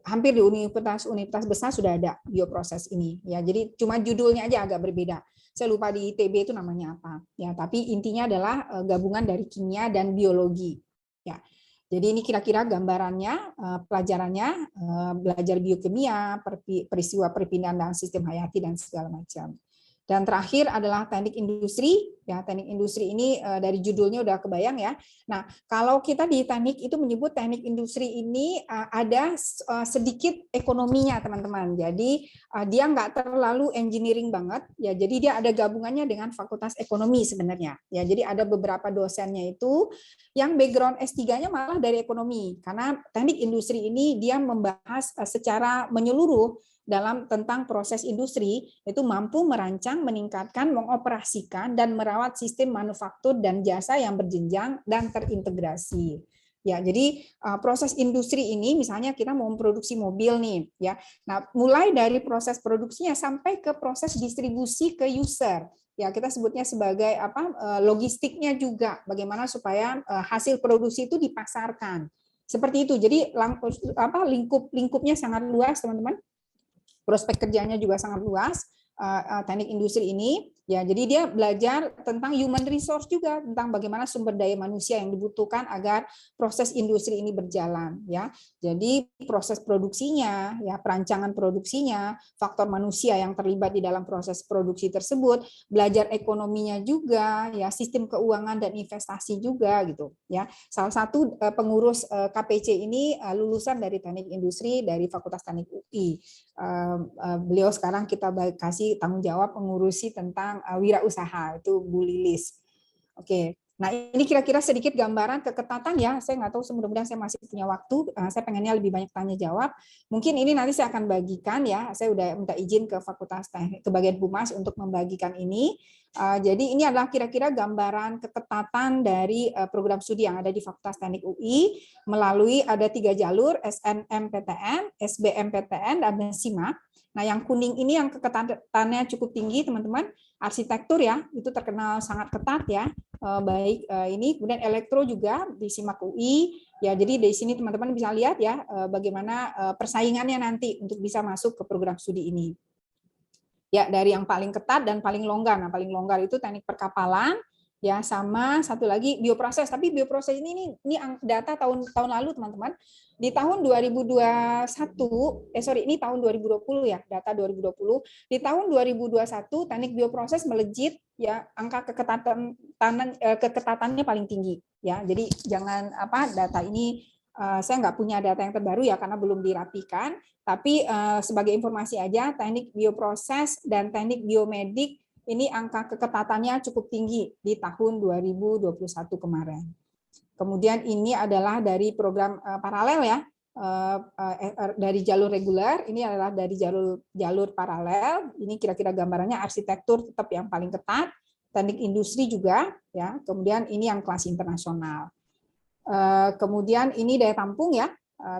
Hampir di universitas besar sudah ada bioproses ini ya. Jadi cuma judulnya aja agak berbeda. Saya lupa di ITB itu namanya apa ya, tapi intinya adalah gabungan dari kimia dan biologi Ya. Jadi ini kira-kira gambarannya, pelajarannya, belajar biokimia, peristiwa perpindahan dalam sistem hayati dan segala macam. Dan terakhir adalah teknik industri. Ya, teknik industri ini dari judulnya udah kebayang ya. Nah, kalau kita di teknik itu menyebut teknik industri ini ada sedikit ekonominya, teman-teman. Jadi dia nggak terlalu engineering banget. Ya, jadi dia ada gabungannya dengan fakultas ekonomi sebenarnya. Ya, jadi ada beberapa dosennya itu yang background S3-nya malah dari ekonomi. Karena teknik industri ini dia membahas secara menyeluruh dalam tentang proses industri, itu mampu merancang, meningkatkan, mengoperasikan, dan merawat sistem manufaktur dan jasa yang berjenjang dan terintegrasi. Ya, jadi proses industri ini misalnya kita mau memproduksi mobil nih, ya. Nah, mulai dari proses produksinya sampai ke proses distribusi ke user. Ya, kita sebutnya sebagai logistiknya juga, bagaimana supaya hasil produksi itu dipasarkan. Seperti itu. Jadi lingkupnya sangat luas, teman-teman. Prospek kerjanya juga sangat luas, teknik industri ini. Ya, jadi dia belajar tentang human resource juga, tentang bagaimana sumber daya manusia yang dibutuhkan agar proses industri ini berjalan. Ya, jadi proses produksinya, ya perancangan produksinya, faktor manusia yang terlibat di dalam proses produksi tersebut, belajar ekonominya juga, ya sistem keuangan dan investasi juga gitu. Ya, salah satu pengurus KPC ini lulusan dari teknik industri dari Fakultas Teknik UI. Beliau sekarang kita kasih tanggung jawab mengurusi tentang wirausaha, itu Bu Lilis. Oke, nah ini kira-kira sedikit gambaran keketatan ya. Saya nggak tahu, mudah-mudahan saya masih punya waktu. Saya pengennya lebih banyak tanya jawab. Mungkin ini nanti saya akan bagikan ya. Saya udah minta izin ke Fakultas Teknik, ke bagian Humas untuk membagikan ini. Jadi ini adalah kira-kira gambaran keketatan dari program studi yang ada di Fakultas Teknik UI melalui ada 3 jalur, SNMPTN, SBMPTN, dan SIMAK. Nah, yang kuning ini yang keketatannya cukup tinggi, teman-teman. Arsitektur ya, itu terkenal sangat ketat ya. Baik ini, kemudian elektro juga di SIMAK UI. Ya, jadi dari sini teman-teman bisa lihat ya bagaimana persaingannya nanti untuk bisa masuk ke program studi ini. Ya, dari yang paling ketat dan paling longgar. Nah, paling longgar itu teknik perkapalan, ya, sama satu lagi bioproses. Tapi bioproses ini data tahun lalu, teman-teman. Di tahun 2021, ini tahun 2020 ya, data 2020. Di tahun 2021 teknik bioproses melejit ya, angka keketatannya paling tinggi ya. Jadi jangan data ini saya nggak punya data yang terbaru ya karena belum dirapikan, tapi sebagai informasi aja, teknik bioproses dan teknik biomedik ini angka keketatannya cukup tinggi di tahun 2021 kemarin. Kemudian ini adalah dari program paralel ya, dari jalur reguler, ini adalah dari jalur paralel. Ini kira-kira gambarannya arsitektur tetap yang paling ketat, teknik industri juga ya. Kemudian ini yang kelas internasional. Kemudian ini daya tampung ya,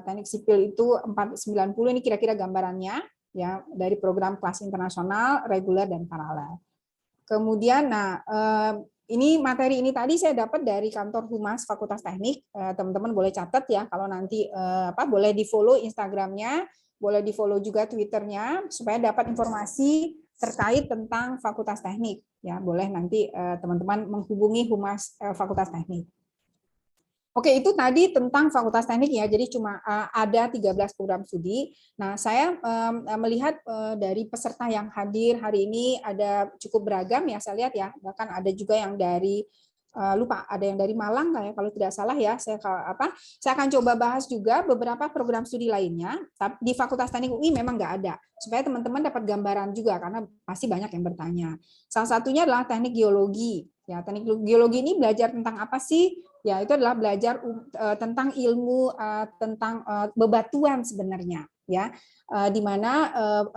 teknik sipil itu 490, ini kira-kira gambarannya ya dari program kelas internasional, reguler dan paralel. Kemudian ini materi ini tadi saya dapat dari kantor Humas Fakultas Teknik, teman-teman boleh catat ya kalau nanti boleh di-follow Instagramnya, boleh di-follow juga Twitternya supaya dapat informasi terkait tentang Fakultas Teknik ya, boleh nanti teman-teman menghubungi Humas Fakultas Teknik. Oke, itu tadi tentang Fakultas Teknik ya, jadi cuma ada 13 program studi. Nah, saya melihat dari peserta yang hadir hari ini ada cukup beragam ya, saya lihat ya, bahkan ada juga yang dari ada yang dari Malang ya, kalau tidak salah ya. Saya akan coba bahas juga beberapa program studi lainnya. Di Fakultas Teknik UI memang nggak ada, supaya teman-teman dapat gambaran juga karena pasti banyak yang bertanya. Salah satunya adalah teknik geologi. Ya, teknik geologi ini belajar tentang apa sih? Ya, itu adalah belajar tentang ilmu tentang bebatuan sebenarnya, ya, di mana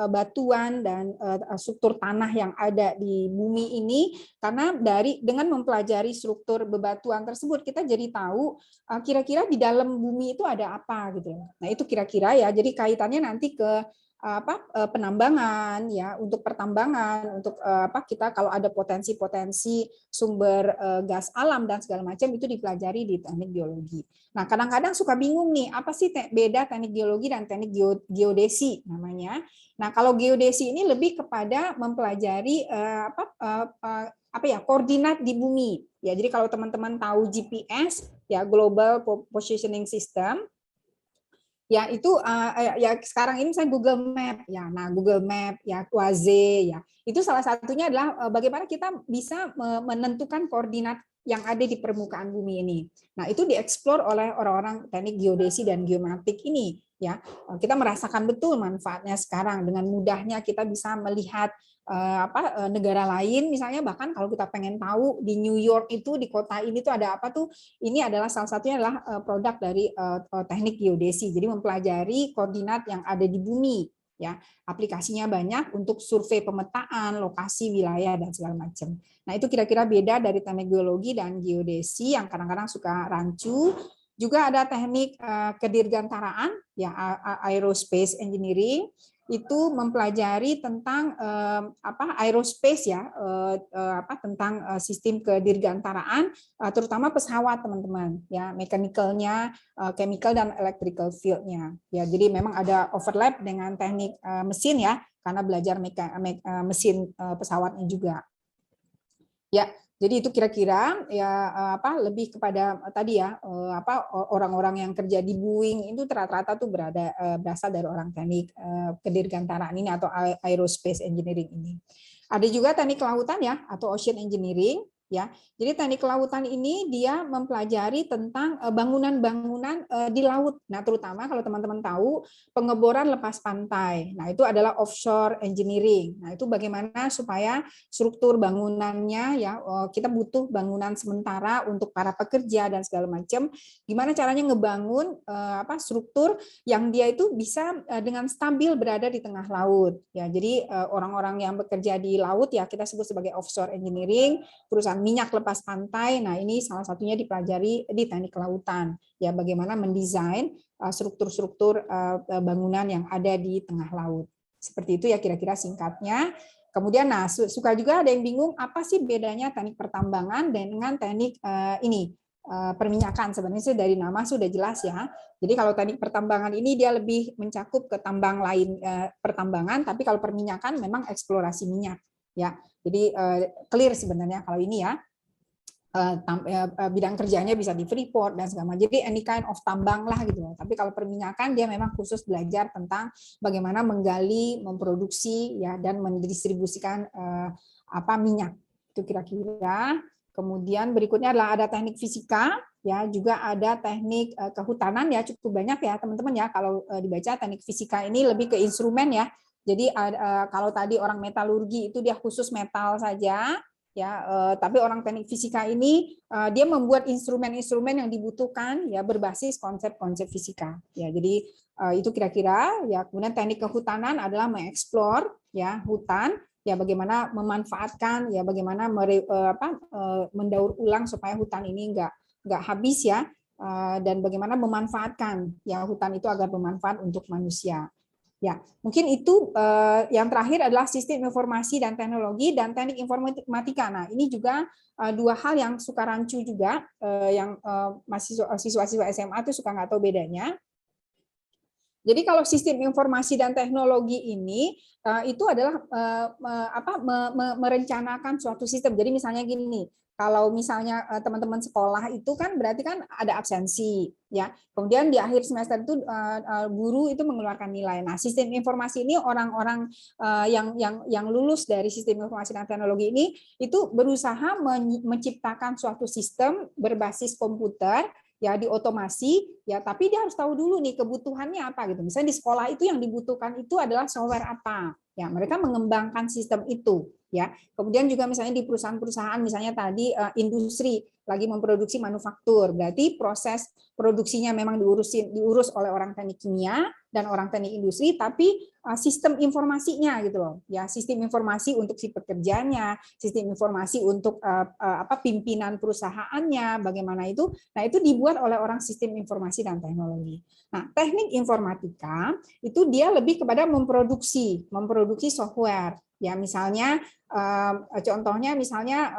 batuan dan struktur tanah yang ada di bumi ini, karena dengan mempelajari struktur bebatuan tersebut kita jadi tahu kira-kira di dalam bumi itu ada apa gitu. Nah, itu kira-kira ya, jadi kaitannya nanti ke penambangan ya, untuk pertambangan, untuk kita kalau ada potensi-potensi sumber gas alam dan segala macam itu dipelajari di teknik geologi. Nah, kadang-kadang suka bingung nih, apa sih beda teknik geologi dan teknik geodesi namanya. Nah, kalau geodesi ini lebih kepada mempelajari koordinat di bumi Ya, jadi kalau teman-teman tahu GPS, ya Global Positioning System, ya itu ya sekarang ini saya Google Map, ya. Nah, Google Map, ya Waze, ya itu salah satunya adalah bagaimana kita bisa menentukan koordinat yang ada di permukaan bumi ini. Nah, itu dieksplor oleh orang-orang teknik geodesi dan geomatik ini, ya. Kita merasakan betul manfaatnya sekarang. Dengan mudahnya kita bisa melihat negara lain, misalnya bahkan kalau kita pengen tahu di New York itu, di kota ini tuh ada apa tuh, ini adalah salah satunya adalah produk dari teknik geodesi. Jadi mempelajari koordinat yang ada di bumi, ya. Aplikasinya banyak untuk survei pemetaan, lokasi, wilayah dan segala macam. Nah, itu kira-kira beda dari teknik geologi dan geodesi yang kadang-kadang suka rancu. Juga ada teknik kedirgantaraan, ya aerospace engineering, itu mempelajari tentang aerospace, ya tentang sistem kedirgantaraan, terutama pesawat, teman-teman, ya mechanical-nya, chemical dan electrical field-nya. Ya, jadi memang ada overlap dengan teknik mesin, ya, karena belajar mesin pesawatnya juga. Ya, jadi itu kira-kira ya lebih kepada tadi ya orang-orang yang kerja di Boeing itu rata-rata tuh berasal dari orang teknik kedirgantaraan ini atau aerospace engineering ini. Ada juga teknik kelautan, ya, atau ocean engineering, ya. Jadi teknik kelautan ini dia mempelajari tentang bangunan-bangunan di laut. Nah, terutama kalau teman-teman tahu pengeboran lepas pantai. Nah, itu adalah offshore engineering. Nah, itu bagaimana supaya struktur bangunannya, ya, kita butuh bangunan sementara untuk para pekerja dan segala macam. Gimana caranya ngebangun struktur yang dia itu bisa dengan stabil berada di tengah laut, ya. Jadi orang-orang yang bekerja di laut, ya, kita sebut sebagai offshore engineering, perusahaan minyak lepas pantai. Nah, ini salah satunya dipelajari di teknik kelautan, ya, bagaimana mendesain struktur-struktur bangunan yang ada di tengah laut. Seperti itu, ya, kira-kira singkatnya. Kemudian, nah, suka juga ada yang bingung apa sih bedanya teknik pertambangan dengan teknik perminyakan. Sebenarnya dari nama sudah jelas, ya. Jadi kalau teknik pertambangan ini dia lebih mencakup ke tambang lain pertambangan, tapi kalau perminyakan memang eksplorasi minyak, ya. Jadi clear sebenarnya kalau ini, ya. Bidang kerjanya bisa di Freeport dan segala macam. Jadi any kind of tambang lah gitu. Tapi kalau perminyakan dia memang khusus belajar tentang bagaimana menggali, memproduksi, ya, dan mendistribusikan minyak. Itu kira-kira. Kemudian berikutnya adalah ada teknik fisika, ya, juga ada teknik kehutanan, ya, cukup banyak, ya, teman-teman, ya. Kalau dibaca teknik fisika ini lebih ke instrumen, ya. Jadi kalau tadi orang metalurgi itu dia khusus metal saja, ya, tapi orang teknik fisika ini dia membuat instrumen-instrumen yang dibutuhkan, ya, berbasis konsep-konsep fisika, ya. Jadi itu kira-kira, ya. Kemudian teknik kehutanan adalah mengeksplor, ya, hutan, ya, bagaimana memanfaatkan, ya, bagaimana mendaur ulang supaya hutan ini nggak habis, ya, dan bagaimana memanfaatkan, ya, hutan itu agar bermanfaat untuk manusia. Ya, mungkin itu yang terakhir adalah sistem informasi dan teknologi dan teknik informatika. Nah, ini juga dua hal yang suka rancu juga, yang siswa-siswa SMA itu suka nggak tahu bedanya. Jadi kalau sistem informasi dan teknologi ini itu adalah merencanakan suatu sistem. Jadi misalnya gini, kalau misalnya teman-teman sekolah itu kan berarti kan ada absensi, ya. Kemudian di akhir semester itu guru itu mengeluarkan nilai. Nah, sistem informasi ini orang-orang yang lulus dari sistem informasi dan teknologi ini itu berusaha menciptakan suatu sistem berbasis komputer, ya, diotomasi, ya, tapi dia harus tahu dulu nih kebutuhannya apa gitu. Misalnya di sekolah itu yang dibutuhkan itu adalah software apa, ya, mereka mengembangkan sistem itu, ya. Kemudian juga misalnya di perusahaan-perusahaan, misalnya tadi industri lagi memproduksi manufaktur, berarti proses produksinya memang diurus oleh orang teknik kimia dan orang teknik industri, tapi sistem informasinya gitu loh, ya, sistem informasi untuk si pekerjanya, sistem informasi untuk pimpinan perusahaannya, bagaimana itu. Nah, itu dibuat oleh orang sistem informasi dan teknologi. Nah, teknik informatika itu dia lebih kepada memproduksi software, ya, misalnya contohnya misalnya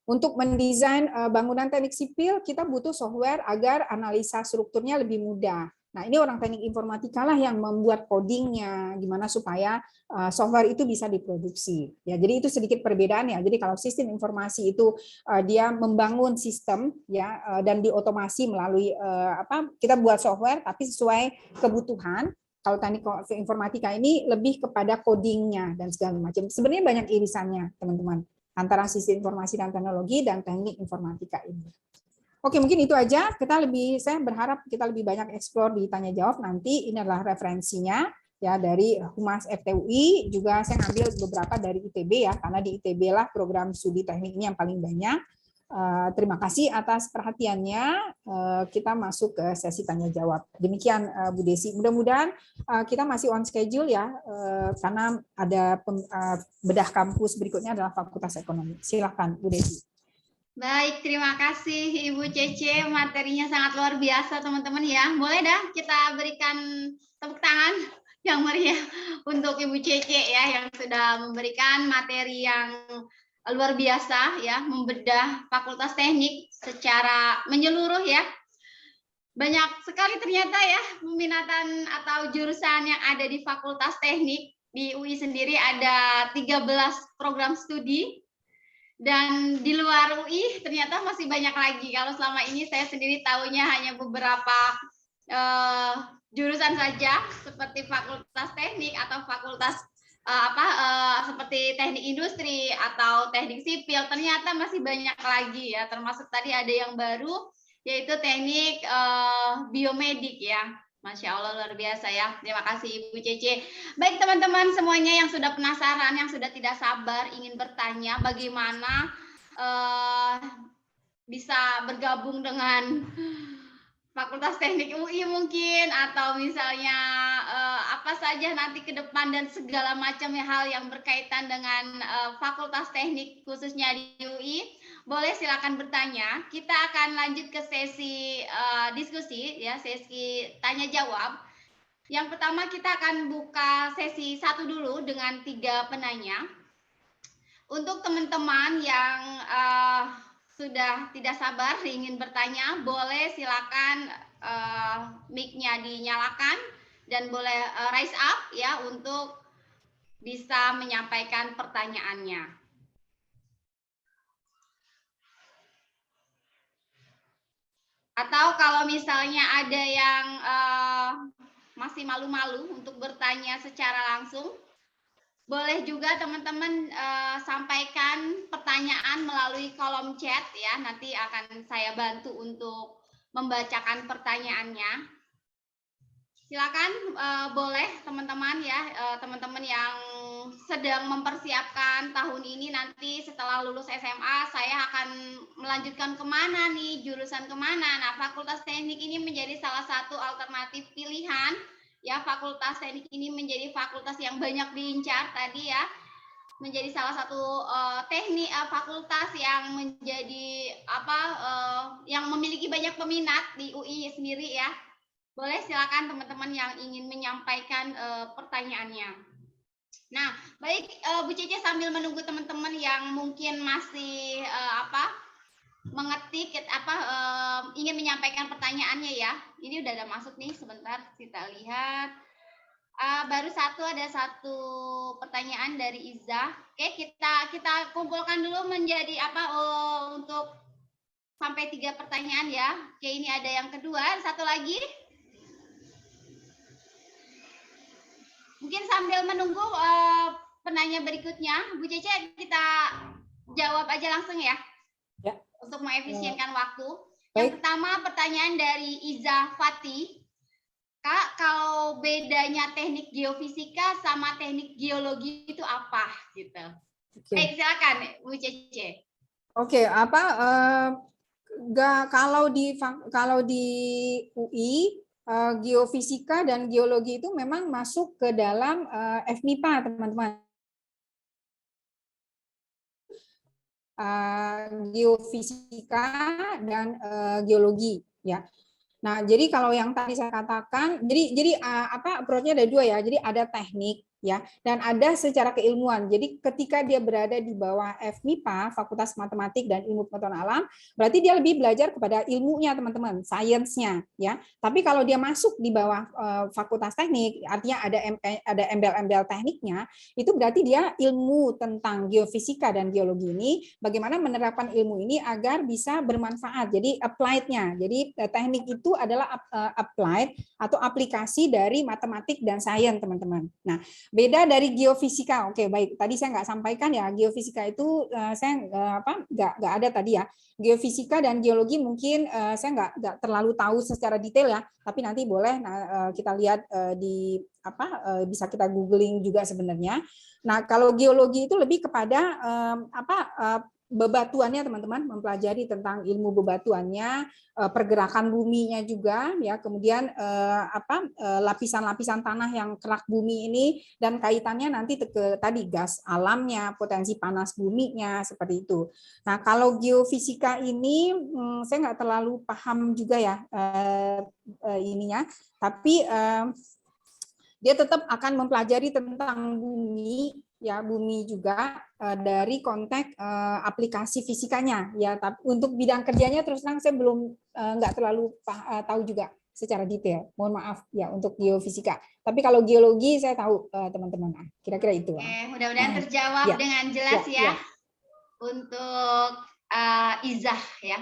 untuk mendesain bangunan teknik sipil kita butuh software agar analisa strukturnya lebih mudah. Nah, ini orang teknik informatika lah yang membuat codingnya, gimana supaya software itu bisa diproduksi. Ya, jadi itu sedikit perbedaan ya. Jadi kalau sistem informasi itu dia membangun sistem ya dan diotomasi melalui kita buat software tapi sesuai kebutuhan. Kalau teknik informatika ini lebih kepada codingnya dan segala macam. Sebenarnya banyak irisannya, teman-teman, antara sistem informasi dan teknologi dan teknik informatika ini. Oke, mungkin itu aja. Saya berharap kita lebih banyak eksplor di tanya jawab nanti. Ini adalah referensinya ya dari Humas FTUI. Juga saya ngambil beberapa dari ITB ya, karena di ITB lah program studi teknik ini yang paling banyak. Terima kasih atas perhatiannya. Kita masuk ke sesi tanya jawab. Demikian Bu Desi. Mudah-mudahan kita masih on schedule ya, karena ada bedah kampus berikutnya adalah Fakultas Ekonomi. Silakan Bu Desi. Baik, terima kasih Ibu Cece. Materinya sangat luar biasa teman-teman ya. Boleh dah kita berikan tepuk tangan yang meriah untuk Ibu Cece ya, yang sudah memberikan materi yang luar biasa ya, membedah Fakultas Teknik secara menyeluruh ya. Banyak sekali ternyata ya peminatan atau jurusan yang ada di Fakultas Teknik. Di UI sendiri ada 13 program studi. Dan di luar UI ternyata masih banyak lagi. Kalau selama ini saya sendiri tahunya hanya beberapa jurusan saja, seperti Fakultas Teknik atau Fakultas seperti Teknik Industri atau Teknik Sipil. Ternyata masih banyak lagi ya. Termasuk tadi ada yang baru, yaitu Teknik Biomedik ya. Masya Allah, luar biasa ya. Terima kasih Ibu Cece. Baik teman-teman semuanya yang sudah penasaran, yang sudah tidak sabar ingin bertanya bagaimana bisa bergabung dengan Fakultas Teknik UI mungkin, atau misalnya apa saja nanti ke depan dan segala macam hal yang berkaitan dengan Fakultas Teknik khususnya di UI, boleh silakan bertanya. Kita akan lanjut ke sesi diskusi ya, sesi tanya jawab. Yang pertama kita akan buka sesi 1 dulu dengan 3 penanya. Untuk teman-teman yang sudah tidak sabar ingin bertanya, boleh silakan mic-nya dinyalakan dan boleh raise up ya untuk bisa menyampaikan pertanyaannya. Atau kalau misalnya ada yang masih malu-malu untuk bertanya secara langsung, boleh juga teman-teman sampaikan pertanyaan melalui kolom chat ya. Nanti akan saya bantu untuk membacakan pertanyaannya. Silakan boleh teman-teman ya, teman-teman yang sedang mempersiapkan tahun ini nanti setelah lulus SMA saya akan melanjutkan kemana nih, jurusan kemana. Nah, Fakultas Teknik ini menjadi salah satu alternatif pilihan ya. Fakultas Teknik ini menjadi fakultas yang banyak diincar tadi ya, menjadi salah satu fakultas yang menjadi yang memiliki banyak peminat di UI sendiri ya. Boleh silakan teman-teman yang ingin menyampaikan pertanyaannya. Nah, baik Bu Cece, sambil menunggu teman-teman yang mungkin masih mengetik ingin menyampaikan pertanyaannya ya. Ini udah ada masuk nih, sebentar kita lihat. Baru ada satu pertanyaan dari Iza. Oke, kita kumpulkan dulu menjadi untuk sampai 3 pertanyaan ya. Oke, ini ada yang kedua, satu lagi. Mungkin sambil menunggu penanya berikutnya, Bu Cece, kita jawab aja langsung ya, untuk mengefisienkan waktu. Yang pertama pertanyaan dari Iza Fati. Kak, kalau bedanya teknik geofisika sama teknik geologi itu apa? Gitu. Baik, silakan Bu Cece. Oke, kalau di UI geofisika dan geologi itu memang masuk ke dalam FMIPA, teman-teman. Geofisika dan geologi, ya. Nah, jadi kalau yang tadi saya katakan, jadi approach-nya ada 2 ya. Jadi ada teknik, ya, dan ada secara keilmuan. Jadi ketika dia berada di bawah FMIPA, Fakultas Matematik dan Ilmu Pengetahuan Alam, berarti dia lebih belajar kepada ilmunya teman-teman, sainsnya, ya. Tapi kalau dia masuk di bawah Fakultas Teknik, artinya ada embel-embel tekniknya, itu berarti dia ilmu tentang geofisika dan geologi ini, bagaimana menerapkan ilmu ini agar bisa bermanfaat. Jadi applied-nya. Jadi teknik itu adalah applied atau aplikasi dari matematik dan sains, teman-teman. Nah, beda dari geofisika. Oke, baik. Tadi saya nggak sampaikan ya, geofisika itu saya nggak ada tadi ya. Geofisika dan geologi mungkin saya nggak terlalu tahu secara detail ya, tapi nanti boleh kita lihat di bisa kita googling juga sebenarnya. Nah, kalau geologi itu lebih kepada bebatuannya, teman-teman, mempelajari tentang ilmu bebatuannya, pergerakan buminya juga, ya, kemudian lapisan-lapisan tanah yang kerak bumi ini, dan kaitannya nanti ke tadi gas alamnya, potensi panas buminya, seperti itu. Nah, kalau geofisika ini saya nggak terlalu paham juga ya ininya, tapi dia tetap akan mempelajari tentang bumi, ya, bumi juga dari konteks aplikasi fisikanya, ya. Tapi untuk bidang kerjanya terus terang saya belum nggak terlalu tahu juga secara detail. Mohon maaf ya untuk geofisika. Tapi kalau geologi saya tahu teman-teman. Nah, kira-kira itu. Oke, mudah-mudahan terjawab dengan jelas ya. Untuk Izah ya,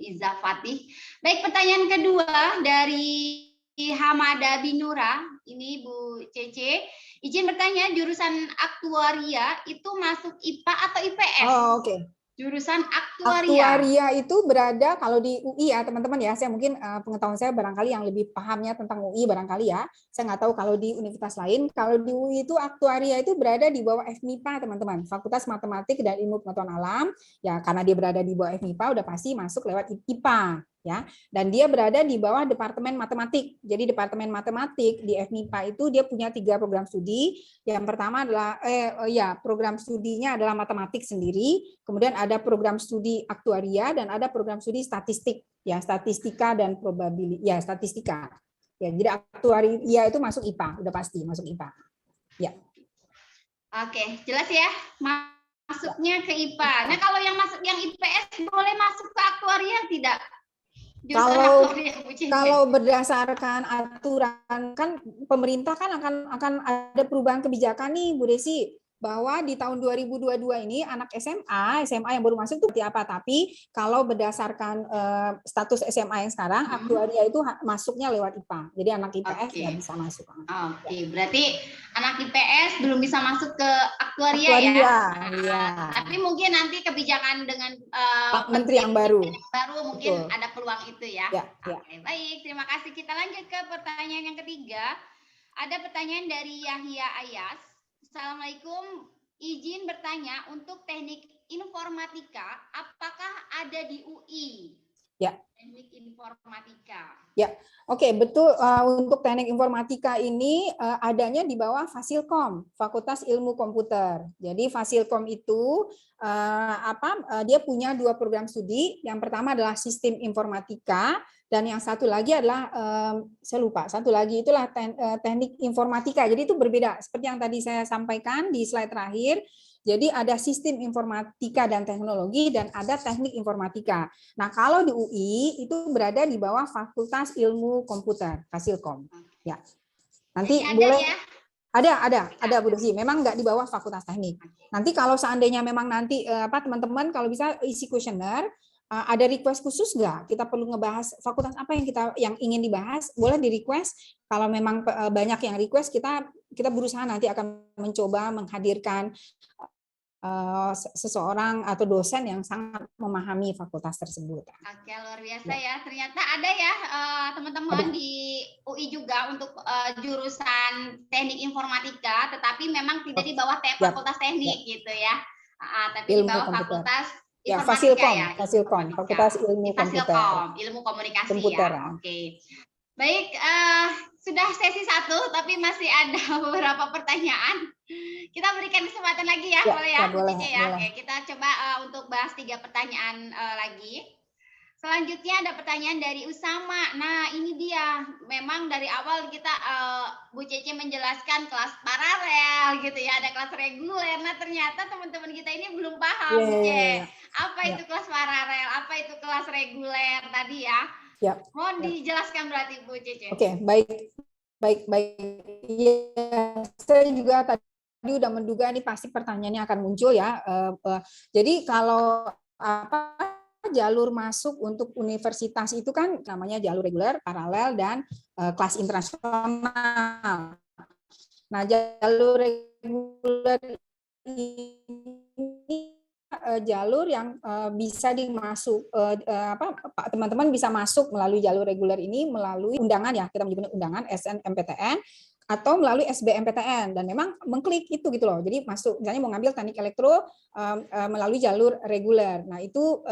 Izah Fatih. Baik, pertanyaan kedua dari Hamada Binura, ini Bu Cece, izin bertanya, jurusan aktuaria itu masuk IPA atau IPS? Oh, oke. Jurusan aktuaria. Aktuaria itu berada kalau di UI ya teman-teman ya. Saya mungkin pengetahuan saya barangkali yang lebih pahamnya tentang UI barangkali ya. Saya nggak tahu kalau di universitas lain. Kalau di UI itu aktuaria itu berada di bawah FMIPA teman-teman. Fakultas Matematik dan Ilmu Pengetahuan Alam. Ya karena dia berada di bawah FMIPA udah pasti masuk lewat IPA. Ya, dan dia berada di bawah Departemen Matematik. Jadi Departemen Matematik di FMIPA itu dia punya 3 program studi. Yang pertama adalah program studinya adalah matematik sendiri, kemudian ada program studi aktuaria dan ada program studi statistik, ya, statistika dan probabilitas, ya, statistika. Ya, jadi aktuaria itu masuk IPA, udah pasti masuk IPA. Ya. Oke, jelas ya. Masuknya ke IPA. Nah, kalau yang masuk yang IPS boleh masuk ke aktuaria tidak? Kalau berdasarkan aturan kan pemerintah kan akan ada perubahan kebijakan nih Bu Desi, bahwa di tahun 2022 ini anak SMA yang baru masuk itu seperti apa, tapi kalau berdasarkan status SMA yang sekarang aktuaria itu masuknya lewat IPA. Jadi anak IPS nggak bisa masuk. Oke, berarti anak IPS belum bisa masuk ke aktuaria ya. Ya. Tapi mungkin nanti kebijakan dengan menteri yang baru mungkin ada peluang itu ya. Oke, baik, terima kasih. Kita lanjut ke pertanyaan yang ketiga. Ada pertanyaan dari Yahya Ayas. Assalamualaikum, izin bertanya untuk teknik informatika, apakah ada di UI? Ya. Teknik informatika. Ya, oke, betul. Untuk teknik informatika ini adanya di bawah Fasilkom, Fakultas Ilmu Komputer. Jadi Fasilkom itu dia punya 2 program studi. Yang pertama adalah sistem informatika dan yang satu lagi adalah saya lupa. Satu lagi itulah teknik informatika. Jadi itu berbeda. Seperti yang tadi saya sampaikan di slide terakhir. Jadi ada sistem informatika dan teknologi dan ada teknik informatika. Nah, kalau di UI itu berada di bawah Fakultas Ilmu Komputer, Fasilkom. Ya. Nanti ada boleh ya? Ada Bu Desi. Memang nggak di bawah Fakultas Teknik. Nanti kalau seandainya memang nanti teman-teman kalau bisa isi kuesioner, ada request khusus nggak? Kita perlu ngebahas fakultas apa yang ingin dibahas? Boleh di request. Kalau memang banyak yang request, kita berusaha nanti akan mencoba menghadirkan seseorang atau dosen yang sangat memahami fakultas tersebut. Oke, luar biasa ya. Ternyata ada ya teman-teman di UI juga untuk jurusan teknik informatika, tetapi memang tidak di bawah fakultas teknik gitu ya. Tapi di bawah fakultas informatika Fasilkom, Fakultas Ilmu Komputer. Ilmu komunikasi ya. Oke. Baik, sudah sesi 1, tapi masih ada beberapa pertanyaan. Kita berikan kesempatan lagi ya, boleh ya? Boleh. Oke, kita coba untuk bahas 3 pertanyaan lagi. Selanjutnya ada pertanyaan dari Usama. Nah, ini dia. Memang dari awal kita Bu Cece menjelaskan kelas paralel gitu ya, ada kelas reguler. Nah, ternyata teman-teman kita ini belum paham, Bu Ce. Apa itu kelas paralel? Apa itu kelas reguler tadi ya? Mohon dijelaskan berarti Bu Cece. Oke, baik. Iya, saya juga tadi udah menduga ini pasti pertanyaannya akan muncul ya. Jadi kalau apa jalur masuk untuk universitas itu kan namanya jalur reguler, paralel, dan kelas internasional. Nah, jalur reguler ini jalur yang bisa dimasuk teman-teman bisa masuk melalui jalur reguler ini melalui undangan ya, kita menyebutnya undangan SNMPTN atau melalui SBMPTN, dan memang mengklik itu gitu loh. Jadi masuk misalnya mau ngambil teknik elektro melalui jalur reguler. Nah, itu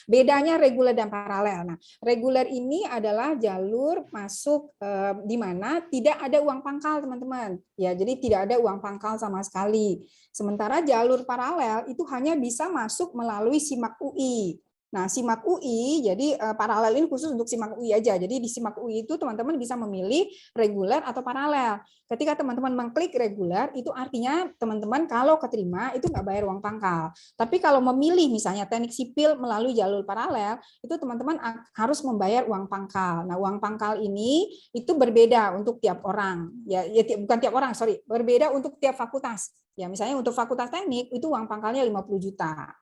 bedanya reguler dan paralel. Nah, reguler ini adalah jalur masuk di mana tidak ada uang pangkal, teman-teman. Ya, jadi tidak ada uang pangkal sama sekali. Sementara jalur paralel itu hanya bisa masuk melalui SIMAK UI. Nah, SIMAK UI, jadi paralel ini khusus untuk SIMAK UI aja. Jadi di SIMAK UI itu teman-teman bisa memilih reguler atau paralel. Ketika teman-teman mengklik reguler, itu artinya teman-teman kalau keterima itu nggak bayar uang pangkal. Tapi kalau memilih misalnya teknik sipil melalui jalur paralel, itu teman-teman harus membayar uang pangkal. Nah, uang pangkal ini itu berbeda untuk tiap orang. Ya bukan tiap orang, sorry, berbeda untuk tiap fakultas. Ya, misalnya untuk fakultas teknik itu uang pangkalnya 50 juta.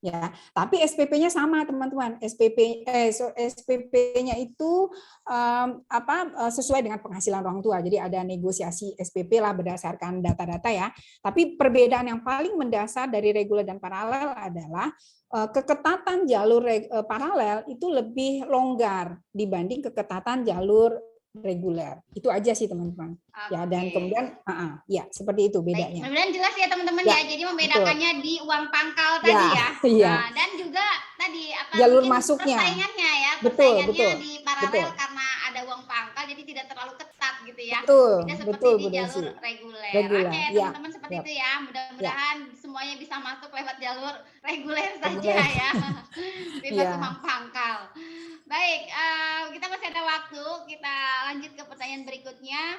Ya, tapi SPP-nya sama, teman-teman. SPP-nya itu sesuai dengan penghasilan orang tua. Jadi ada negosiasi SPP lah berdasarkan data-data ya. Tapi perbedaan yang paling mendasar dari reguler dan paralel adalah keketatan jalur paralel itu lebih longgar dibanding keketatan jalur reguler. Itu aja sih, teman-teman. Ya, dan kemudian ya seperti itu bedanya. Kemudian jelas ya teman-teman ya. Jadi membedakannya betul. Di uang pangkal tadi ya. Iya. Nah, dan juga tadi jalur masuknya. Persaingannya ya. Betul. Di paralel karena ada uang pangkal jadi tidak terlalu ketat gitu ya. Betul. Tidak seperti di jalur reguler. Oke, teman-teman seperti itu ya. Mudah-mudahan semuanya bisa masuk lewat jalur reguler saja ya. Bebas uang pangkal. Baik, kita masih ada waktu. Kita lanjut ke pertanyaan berikutnya.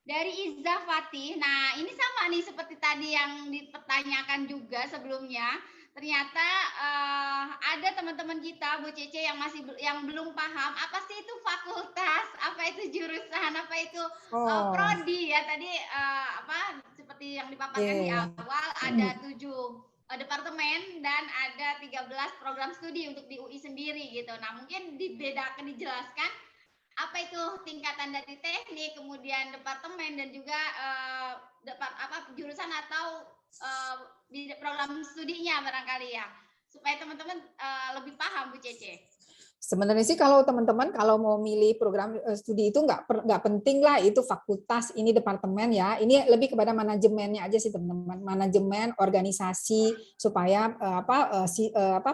Dari Izzah Fatih. Nah, ini sama nih seperti tadi yang dipertanyakan juga sebelumnya. Ternyata ada teman-teman kita Bu Cece yang belum paham apa sih itu fakultas, apa itu jurusan, apa itu prodi ya. Tadi seperti yang dipaparkan di awal ada 7 departemen dan ada 13 program studi untuk di UI sendiri gitu. Nah, mungkin dibedakan, dijelaskan apa itu tingkatan dari teknik, kemudian departemen, dan juga jurusan atau program studinya barangkali ya, supaya teman-teman lebih paham Bu Cece. Sebenarnya sih kalau teman-teman kalau mau milih program studi itu nggak penting lah itu fakultas ini departemen ya. Ini lebih kepada manajemennya aja sih teman-teman, manajemen organisasi supaya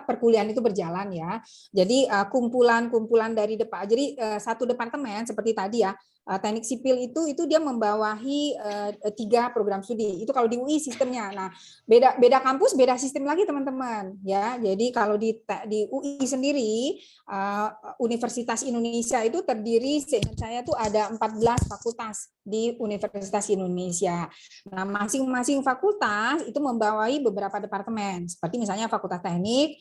perkuliahan itu berjalan ya. Jadi kumpulan dari jadi satu departemen seperti tadi ya. Teknik sipil itu dia membawahi 3 program studi. Itu kalau di UI sistemnya. Nah, beda kampus beda sistem lagi teman-teman ya. Jadi kalau di UI sendiri Universitas Indonesia itu terdiri, seingat saya tuh ada 14 fakultas di Universitas Indonesia. Nah, masing-masing fakultas itu membawahi beberapa departemen. Seperti misalnya Fakultas Teknik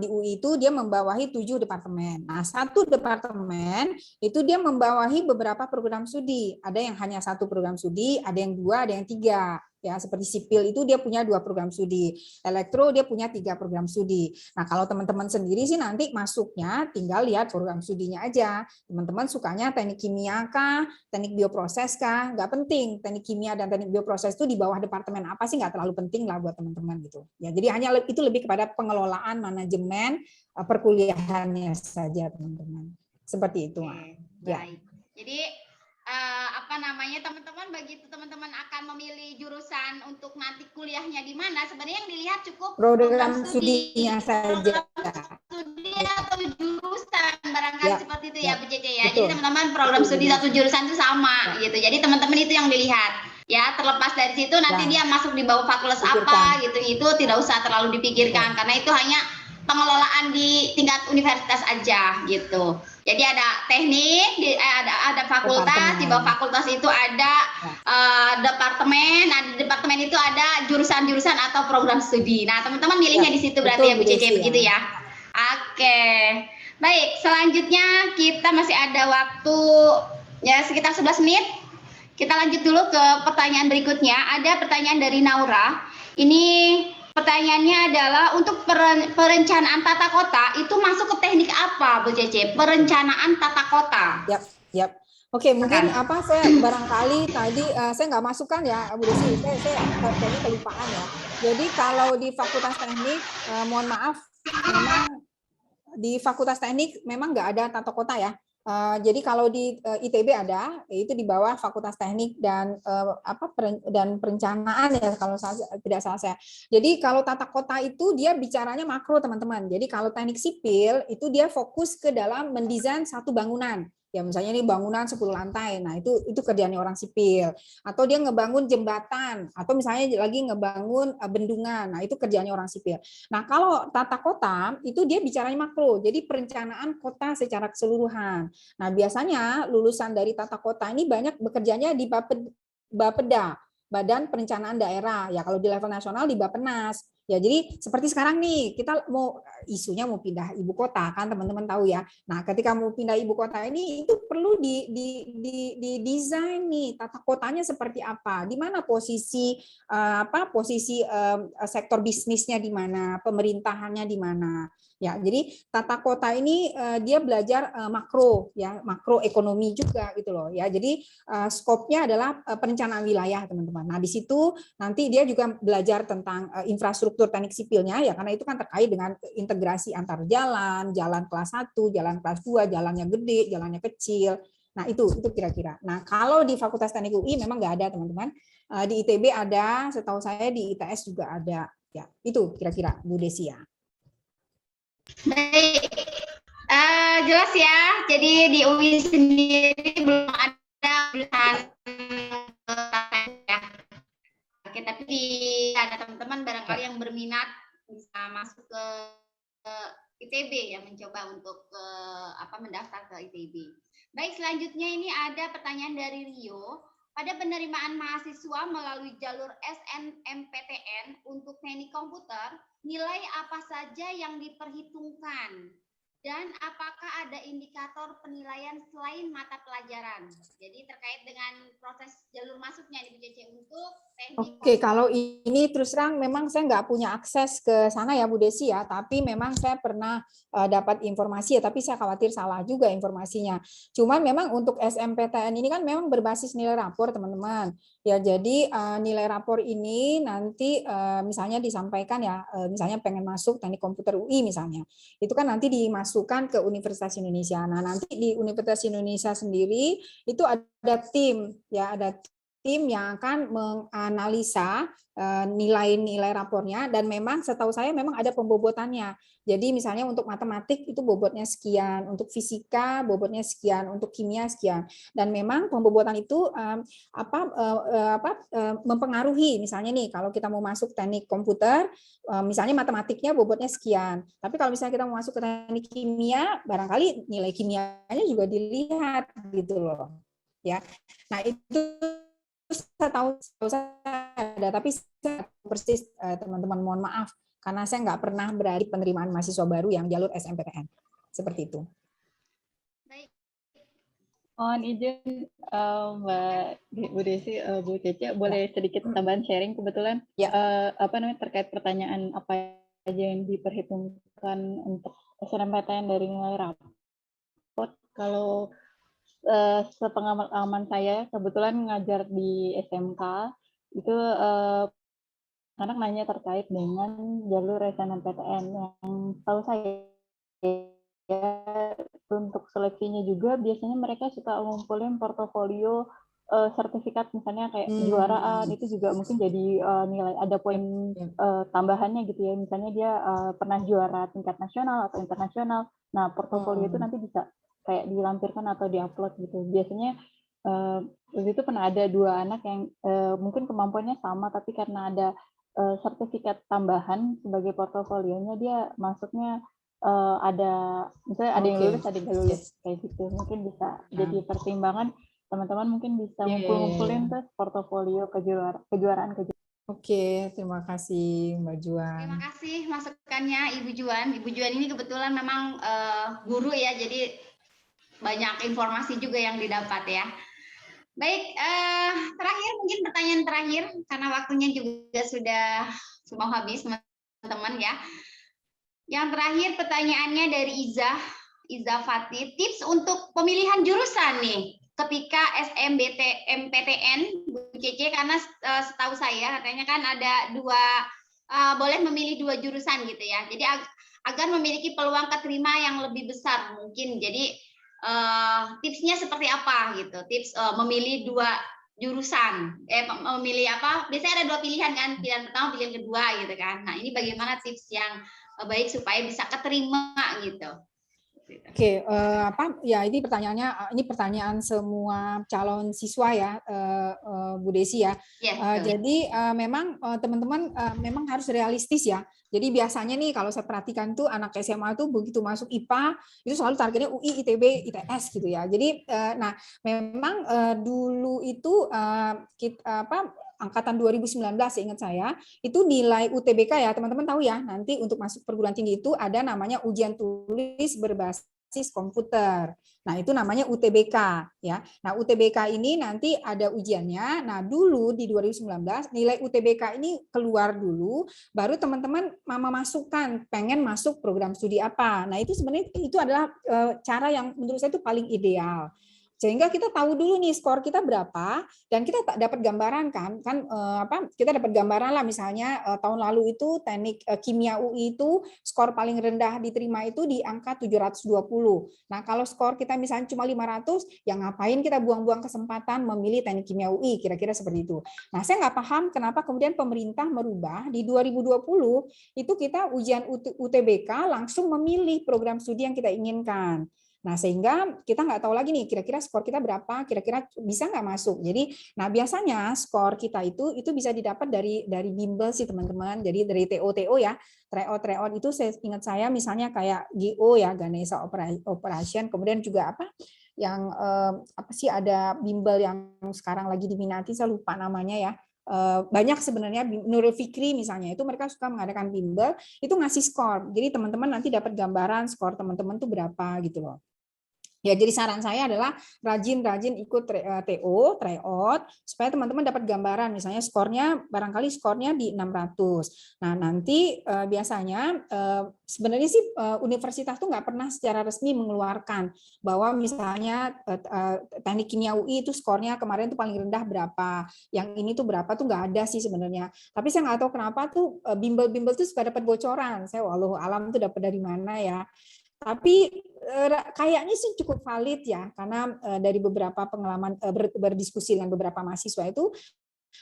di UI itu dia membawahi 7 departemen. Nah, satu departemen itu dia membawahi beberapa program studi. Ada yang hanya 1 program studi, ada yang 2, ada yang 3. Ya, seperti sipil itu dia punya 2 program studi, elektro dia punya 3 program studi. Nah, kalau teman-teman sendiri sih nanti masuknya tinggal lihat program studinya aja. Teman-teman sukanya teknik kimia kah, teknik bioproses kah? Nggak penting. Teknik kimia dan teknik bioproses itu di bawah departemen apa sih nggak terlalu penting lah buat teman-teman gitu. Ya, jadi hanya itu lebih kepada pengelolaan manajemen perkuliahannya saja teman-teman. Seperti itu. Ya. Jadi teman-teman begitu teman-teman akan memilih jurusan untuk nanti kuliahnya di mana, sebenarnya yang dilihat cukup program studinya saja. Studi atau jurusan barangkali seperti itu ya Bu Cece ya. Jadi teman-teman program studi satu jurusan itu sama gitu. Jadi teman-teman itu yang dilihat. Ya, terlepas dari situ nanti dia masuk di bawah fakultas apa gitu, itu tidak usah terlalu dipikirkan karena itu hanya pengelolaan di tingkat universitas aja gitu. Jadi ada teknik, ada fakultas, di bawah fakultas itu ada departemen, ada departemen itu ada jurusan-jurusan atau program studi. Nah, teman-teman milihnya di situ berarti ya Bu Cece begitu ya. Oke. Baik, selanjutnya kita masih ada waktu ya sekitar 11 menit. Kita lanjut dulu ke pertanyaan berikutnya. Ada pertanyaan dari Naura. Ini pertanyaannya adalah untuk perencanaan tata kota itu masuk ke teknik apa, Bu Cece? Perencanaan tata kota. Yap. Oke, mungkin saya barangkali tadi saya nggak masukkan ya, Bu Desi. Saya kayaknya kelupaan ya. Jadi kalau di Fakultas Teknik, mohon maaf, memang di Fakultas Teknik memang nggak ada tata kota ya. Jadi kalau di ITB ada, itu di bawah Fakultas Teknik dan dan perencanaan ya kalau tidak salah saya. Jadi kalau tata kota itu dia bicaranya makro teman-teman. Jadi kalau teknik sipil itu dia fokus ke dalam mendesain satu bangunan. Ya misalnya ini bangunan 10 lantai. Nah, itu kerjaannya orang sipil. Atau dia ngebangun jembatan atau misalnya lagi ngebangun bendungan. Nah, itu kerjaannya orang sipil. Nah, kalau tata kota itu dia bicaranya makro. Jadi perencanaan kota secara keseluruhan. Nah, biasanya lulusan dari tata kota ini banyak bekerjanya di Bapeda, Badan Perencanaan Daerah. Ya, kalau di level nasional di Bappenas. Ya, jadi seperti sekarang nih, kita isunya mau pindah ibu kota kan teman-teman tahu ya. Nah, ketika mau pindah ibu kota ini itu perlu di desain nih tata kotanya seperti apa, di mana posisi posisi sektor bisnisnya di mana, pemerintahannya di mana. Ya, jadi tata kota ini dia belajar makro ya, makro ekonomi juga gitu loh ya. Jadi skopnya adalah perencanaan wilayah, teman-teman. Nah, di situ nanti dia juga belajar tentang infrastruktur teknik sipilnya ya, karena itu kan terkait dengan integrasi antar jalan, jalan kelas 1, jalan kelas 2, jalannya gede, jalannya kecil. Nah, itu kira-kira. Nah, kalau di Fakultas Teknik UI memang nggak ada, teman-teman. Di ITB ada, setahu saya di ITS juga ada. Ya, itu kira-kira Bu Desi ya. Baik, jelas ya. Jadi di UI sendiri belum ada jurusan ya. Oke, tapi ada teman-teman barangkali yang berminat bisa masuk ke ITB ya, mencoba untuk mendaftar ke ITB. Baik, selanjutnya ini ada pertanyaan dari Rio. Pada penerimaan mahasiswa melalui jalur SNMPTN untuk teknik komputer, nilai apa saja yang diperhitungkan? Dan apakah ada indikator penilaian selain mata pelajaran? Jadi terkait dengan proses jalur masuknya di BCC untuk teknik. Oke, kalau ini terus terang memang saya nggak punya akses ke sana ya Bu Desi ya, tapi memang saya pernah dapat informasi ya, tapi saya khawatir salah juga informasinya. Cuman memang untuk SMPTN ini kan memang berbasis nilai rapor teman-teman. Ya, jadi nilai rapor ini nanti misalnya disampaikan ya, misalnya pengen masuk teknik komputer UI misalnya, itu kan nanti dimasukkan ke Universitas Indonesia. Nah, nanti di Universitas Indonesia sendiri itu ada tim ya, ada tim yang akan menganalisa nilai-nilai rapornya, dan memang setahu saya memang ada pembobotannya. Jadi misalnya untuk matematik itu bobotnya sekian, untuk fisika bobotnya sekian, untuk kimia sekian. Dan memang pembobotan itu mempengaruhi. Misalnya nih kalau kita mau masuk teknik komputer, misalnya matematiknya bobotnya sekian. Tapi kalau misalnya kita mau masuk ke teknik kimia, barangkali nilai kimianya juga dilihat gitu loh. Ya. Nah, itu saya tahu saya ada, tapi saya persis teman-teman mohon maaf karena saya nggak pernah berada di penerimaan mahasiswa baru yang jalur SMPTN seperti itu. Mohon izin Mbak Bu Desi, Bu Cece, boleh sedikit tambahan sharing kebetulan terkait pertanyaan apa aja yang diperhitungkan untuk SNMPTN dari nilai rapor. Kalau sepengalaman saya kebetulan ngajar di SMK itu anak nanya terkait dengan jalur SNMPTN yang tahu saya untuk seleksinya juga biasanya mereka suka ngumpulin portofolio sertifikat misalnya kayak kejuaraan itu juga mungkin jadi nilai, ada poin tambahannya gitu ya, misalnya dia pernah juara tingkat nasional atau internasional. Nah, portofolio itu nanti bisa kayak dilampirkan atau diupload gitu. Biasanya waktu itu pernah ada 2 anak yang mungkin kemampuannya sama, tapi karena ada sertifikat tambahan sebagai portofolionya, dia masuknya ada misalnya ada yang Oke. lulus, ada yang nggak lulus, Yes. kayak gitu. Mungkin bisa Ya. jadi pertimbangan teman-teman, mungkin bisa Iya, iya, iya, ngumpul-ngumpulin iya. terus portofolio kejuaraan. Oke, terima kasih Mbak Juan. Terima kasih masukannya Ibu Juan. Ibu Juan ini kebetulan memang guru ya, jadi banyak informasi juga yang didapat ya. Baik, terakhir mungkin pertanyaan terakhir karena waktunya juga sudah mau habis teman-teman ya. Yang terakhir pertanyaannya dari Iza Fatih, tips untuk pemilihan jurusan nih ketika SMPTN Bu Cece, karena setahu saya katanya kan ada boleh memilih 2 jurusan gitu ya. Jadi agar memiliki peluang keterima yang lebih besar mungkin. Jadi tipsnya seperti apa gitu? Tips memilih 2 jurusan, memilih apa? Biasanya ada 2 pilihan kan, pilihan pertama, pilihan kedua gitu kan. Nah ini bagaimana tips yang baik supaya bisa keterima gitu? Oke, ini pertanyaannya, ini pertanyaan semua calon siswa ya, Bu Desi ya. Jadi memang teman-teman memang harus realistis ya. Jadi biasanya nih kalau saya perhatikan tuh anak SMA tuh begitu masuk IPA itu selalu targetnya UI, ITB, ITS gitu ya. Jadi nah memang dulu itu angkatan 2019 seingat saya itu nilai UTBK ya teman-teman tahu ya, nanti untuk masuk perguruan tinggi itu ada namanya ujian tulis berbasis komputer. Nah, itu namanya UTBK ya. Nah, UTBK ini nanti ada ujiannya. Nah, dulu di 2019 nilai UTBK ini keluar dulu, baru teman-teman masukkan pengen masuk program studi apa. Nah, itu sebenarnya itu adalah cara yang menurut saya itu paling ideal. Sehingga kita tahu dulu nih skor kita berapa dan kita dapat gambaran kan kita dapat gambaran lah misalnya tahun lalu itu teknik kimia UI itu skor paling rendah diterima itu di angka 720. Nah, kalau skor kita misalnya cuma 500, ya ngapain kita buang-buang kesempatan memilih teknik kimia UI, kira-kira seperti itu. Nah, saya nggak paham kenapa kemudian pemerintah merubah di 2020 itu kita ujian UTBK langsung memilih program studi yang kita inginkan. Nah, sehingga kita nggak tahu lagi nih kira-kira skor kita berapa, kira-kira bisa nggak masuk. Jadi, nah biasanya skor kita itu bisa didapat dari bimbel sih teman-teman. Jadi dari TO ya, tryout itu saya ingat saya misalnya kayak GO ya, Ganesha Operation, kemudian juga apa yang apa sih ada bimbel yang sekarang lagi diminati, saya lupa namanya ya. Banyak sebenarnya Nurul Fikri misalnya itu mereka suka mengadakan bimbel itu ngasih skor. Jadi teman-teman nanti dapat gambaran skor teman-teman tuh berapa gitu loh. Ya, jadi saran saya adalah rajin-rajin ikut TO, tryout, supaya teman-teman dapat gambaran, misalnya skornya, barangkali skornya di 600. Nah, nanti biasanya sebenarnya sih universitas tuh nggak pernah secara resmi mengeluarkan bahwa misalnya teknik kimia UI itu skornya kemarin tuh paling rendah berapa, yang ini tuh berapa tuh nggak ada sih sebenarnya. Tapi saya nggak tahu kenapa tuh bimbel-bimbel tuh suka dapat bocoran. Saya wallahu alam tuh dapat dari mana ya. Tapi kayaknya sih cukup valid ya, karena dari beberapa pengalaman berdiskusi dengan beberapa mahasiswa itu,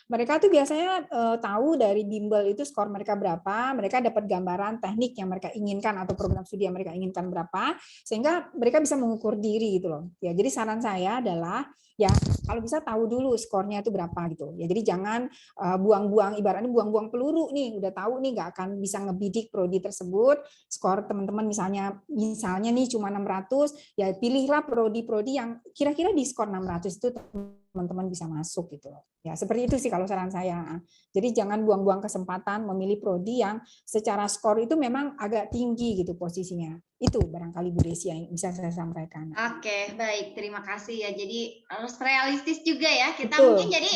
mereka tuh biasanya tahu dari bimbel itu skor mereka berapa, mereka dapat gambaran teknik yang mereka inginkan atau program studi yang mereka inginkan berapa, sehingga mereka bisa mengukur diri gitu loh. Ya, jadi saran saya adalah ya kalau bisa tahu dulu skornya itu berapa gitu. Ya, jadi jangan buang-buang, ibaratnya buang-buang peluru nih, udah tahu nih nggak akan bisa ngebidik prodi tersebut, skor teman-teman misalnya nih cuma 600, ya pilihlah prodi-prodi yang kira-kira di skor 600 itu teman-teman bisa masuk gitu loh. Ya, seperti itu sih kalau saran saya. Jadi jangan buang-buang kesempatan memilih prodi yang secara skor itu memang agak tinggi gitu posisinya. Itu barangkali Bu Desi yang bisa saya sampaikan. Oke, baik. Terima kasih ya. Jadi harus realistis juga ya. Kita betul, mungkin jadi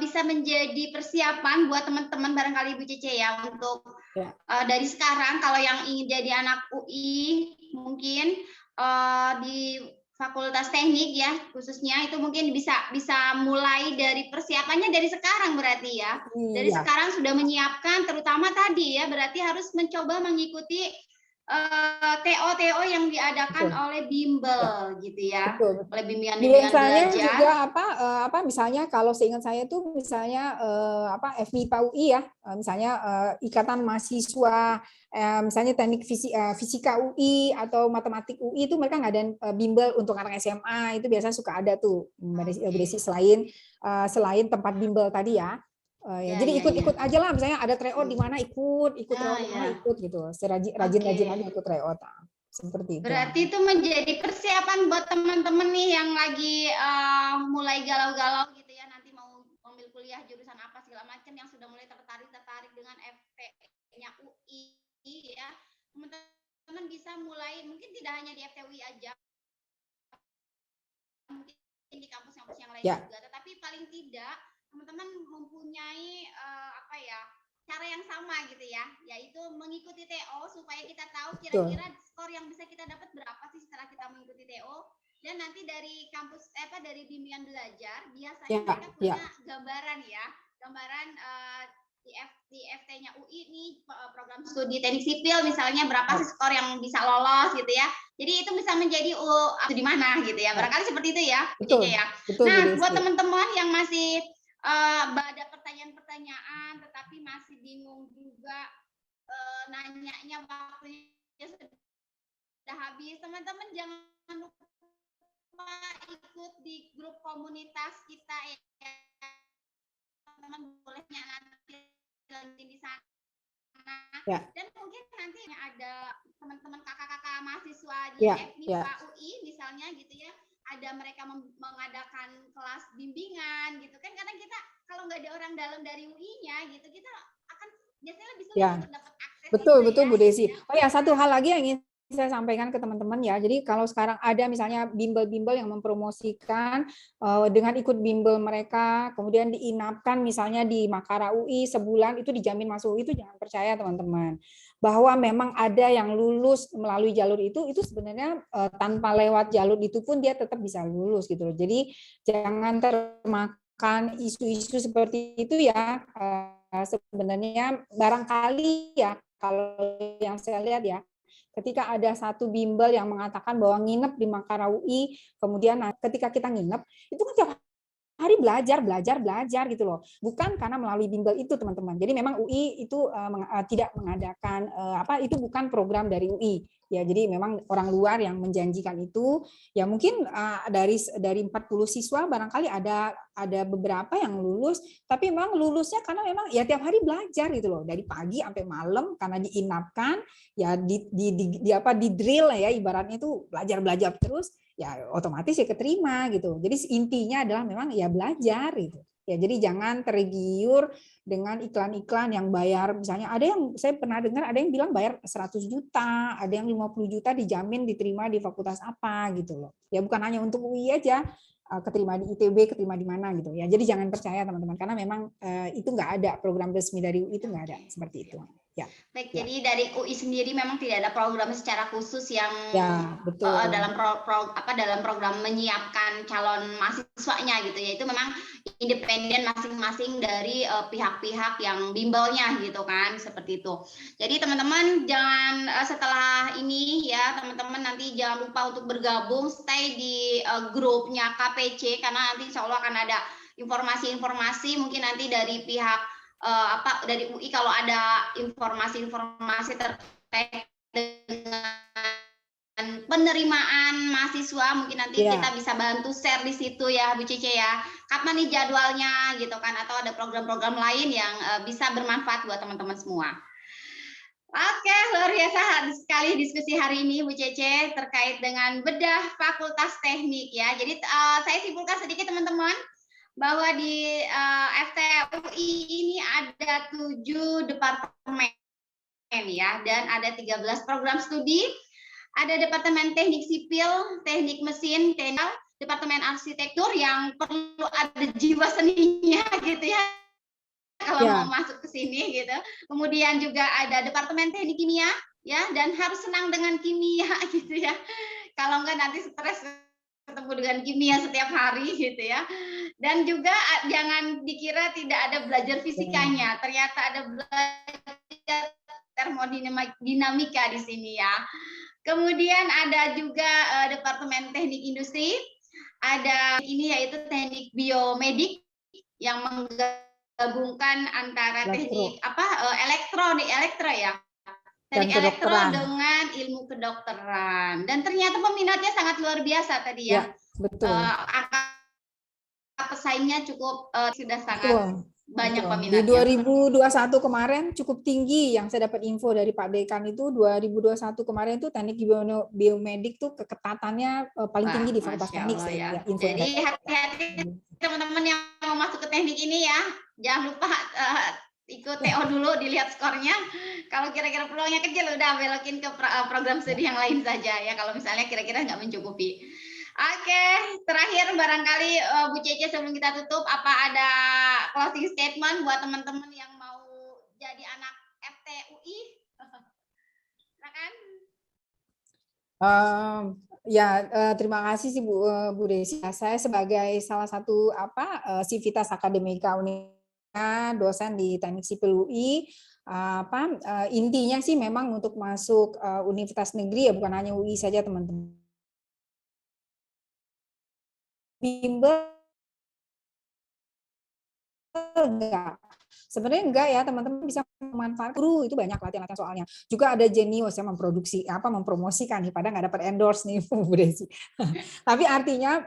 bisa menjadi persiapan buat teman-teman barangkali Bu Cece ya untuk ya. Dari sekarang kalau yang ingin jadi anak UI mungkin di Fakultas Teknik ya khususnya itu mungkin bisa mulai dari persiapannya dari sekarang berarti ya. Dari sekarang sudah menyiapkan terutama tadi ya berarti harus mencoba mengikuti TO yang diadakan oleh bimbel gitu ya. Betul. Oleh bimbingan Biasanya belajar. juga apa misalnya kalau seingat saya tuh misalnya FMIPA UI ya, misalnya Ikatan Mahasiswa misalnya teknik fisika UI atau matematik UI itu mereka ngadain bimbel untuk anak SMA, itu biasa suka ada tuh selain tempat bimbel tadi ya. Ya, Ya, jadi ya, ikut-ikut ya. aja lah, misalnya ada tryout di mana ikut tryout di mana Ya. ikut gitu. Rajin-rajin Oke. aja ikut tryout. Seperti itu. Berarti itu menjadi persiapan buat teman-teman nih yang lagi mulai galau-galau gitu ya, nanti mau ambil kuliah jurusan apa segala macam, yang sudah mulai tertarik dengan FT-nya UI ya. Teman-teman bisa mulai, mungkin tidak hanya di FTUI aja, mungkin di kampus-kampus yang lain juga, tetapi paling tidak teman-teman mempunyai cara yang sama gitu ya, yaitu mengikuti TO supaya kita tahu kira-kira skor yang bisa kita dapat berapa sih setelah kita mengikuti TO. Dan nanti dari kampus dari bimbingan belajar biasanya mereka punya gambaran di FT-nya UI nih, program studi teknik sipil misalnya berapa sih skor yang bisa lolos gitu ya. Jadi itu bisa menjadi di mana gitu ya. Barangkali seperti itu ya. Betul. Ya. Betul, nah, buat teman-teman yang masih ada pertanyaan-pertanyaan tetapi masih bingung juga, nanyanya waktunya sudah habis, teman-teman jangan lupa ikut di grup komunitas kita ya. Teman-teman bolehnya nanti di sana. Dan mungkin nanti ada teman-teman kakak-kakak mahasiswa di FMIPA UI misalnya gitu ya, ada mereka mengadakan kelas bimbingan gitu kan, kadang kita kalau nggak ada orang dalam dari UI-nya gitu, kita akan biasanya lebih sulit untuk dapat akses. Betul Bu Desi. Oh ya, satu hal lagi yang ingin saya sampaikan ke teman-teman ya. Jadi kalau sekarang ada misalnya bimbel-bimbel yang mempromosikan dengan ikut bimbel mereka, kemudian diinapkan misalnya di Makara UI sebulan, itu dijamin masuk UI, itu jangan percaya teman-teman. Bahwa memang ada yang lulus melalui jalur itu sebenarnya tanpa lewat jalur itu pun dia tetap bisa lulus gitu loh. Jadi jangan termakan isu-isu seperti itu ya. Sebenarnya barangkali ya, kalau yang saya lihat ya, ketika ada satu bimbel yang mengatakan bahwa nginep di Makara UI, kemudian ketika kita nginep, itu kan tiap hari belajar gitu loh. Bukan karena melalui bimbel itu teman-teman. Jadi memang UI itu tidak mengadakan itu bukan program dari UI. Ya, jadi memang orang luar yang menjanjikan itu. Ya mungkin dari 40 siswa barangkali ada beberapa yang lulus, tapi memang lulusnya karena memang ya tiap hari belajar gitu loh, dari pagi sampai malam karena diinapkan, ya di drill ya, ibaratnya itu belajar terus, ya otomatis ya keterima gitu. Jadi intinya adalah memang ya belajar gitu. Ya, jadi jangan tergiur dengan iklan-iklan yang bayar, misalnya ada yang saya pernah dengar ada yang bilang bayar 100 juta, ada yang 50 juta dijamin diterima di fakultas apa gitu loh. Ya bukan hanya untuk UI aja, keterima di ITB, keterima di mana gitu ya. Jadi jangan percaya teman-teman, karena memang itu nggak ada, program resmi dari UI itu nggak ada seperti itu. Ya. Baik, jadi dari UI sendiri memang tidak ada program secara khusus yang betul. dalam program menyiapkan calon mahasiswanya gitu ya. Itu memang independen masing-masing dari pihak-pihak yang bimbelnya gitu kan, seperti itu. Jadi teman-teman jangan setelah ini ya, teman-teman nanti jangan lupa untuk bergabung, stay di grupnya KPC, karena nanti insya Allah akan ada informasi-informasi mungkin nanti dari pihak dari UI kalau ada informasi-informasi terkait dengan penerimaan mahasiswa, mungkin nanti kita bisa bantu share di situ ya Bu Cece ya, kapan nih jadwalnya gitu kan, atau ada program-program lain yang bisa bermanfaat buat teman-teman semua. Oke, luar biasa sekali diskusi hari ini Bu Cece terkait dengan bedah Fakultas Teknik ya. Jadi saya simpulkan sedikit teman-teman, bahwa di FTUI ini ada 7 departemen ya, dan ada 13 program studi. Ada Departemen Teknik Sipil, Teknik Mesin, Departemen Arsitektur yang perlu ada jiwa seninya gitu ya, kalau mau masuk ke sini gitu. Kemudian juga ada Departemen Teknik Kimia ya, dan harus senang dengan kimia gitu ya. Kalau enggak nanti stres ketemu dengan kimia setiap hari gitu ya. Dan juga jangan dikira tidak ada belajar fisikanya, ternyata ada belajar termodinamika di sini ya. Kemudian ada juga Departemen Teknik Industri, ada ini yaitu Teknik Biomedik yang menggabungkan antara teknik elektro ya. Teknik elektro dengan ilmu kedokteran, dan ternyata peminatnya sangat luar biasa tadi ya. Betul. Angka pesaingnya cukup sudah sangat banyak Di peminatnya. 2021 kemarin cukup tinggi yang saya dapat info dari Pak Dekan itu 2021 kemarin itu teknik biomedik tuh keketatannya paling tinggi di Fakultas Masya Teknik Allah ya. info yang Jadi hati-hati teman-teman yang mau masuk ke teknik ini ya, jangan lupa ikut TO dulu, dilihat skornya. Kalau kira-kira peluangnya kecil, udah belokin ke program studi yang lain saja ya. Kalau misalnya kira-kira nggak mencukupi. Oke, terakhir barangkali Bu Cece sebelum kita tutup, apa ada closing statement buat teman-teman yang mau jadi anak FTUI? Silakan. Terima kasih sih Bu Desi. Saya sebagai salah satu Civitas Akademika Unika, dosen di Teknik Sipil UI, intinya sih memang untuk masuk universitas negeri ya bukan hanya UI saja teman-teman. Bimbel enggak. Sebenarnya enggak ya, teman-teman bisa memanfaatkan guru, itu banyak latihan-latihan soalnya. Juga ada Genius yang mempromosikan nih, padahal nggak dapat endorse nih Bu Desi. Tapi artinya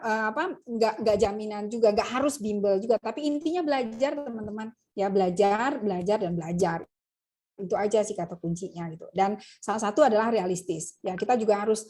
enggak jaminan juga, enggak harus bimbel juga, tapi intinya belajar teman-teman. Ya belajar dan belajar. Itu aja sih kata kuncinya gitu. Dan salah satu adalah realistis. Ya kita juga harus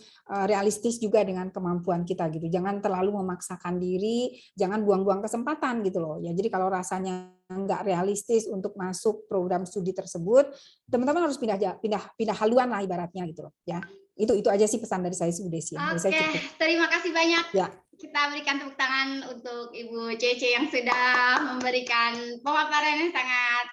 realistis juga dengan kemampuan kita gitu. Jangan terlalu memaksakan diri, jangan buang-buang kesempatan gitu loh. Ya jadi kalau rasanya nggak realistis untuk masuk program studi tersebut, teman-teman harus pindah haluan lah ibaratnya gitu loh. Ya itu aja sih pesan dari saya sih Bu Desi. Oke, terima kasih banyak. Ya. Kita berikan tepuk tangan untuk Ibu Cece yang sudah memberikan pemaparan yang sangat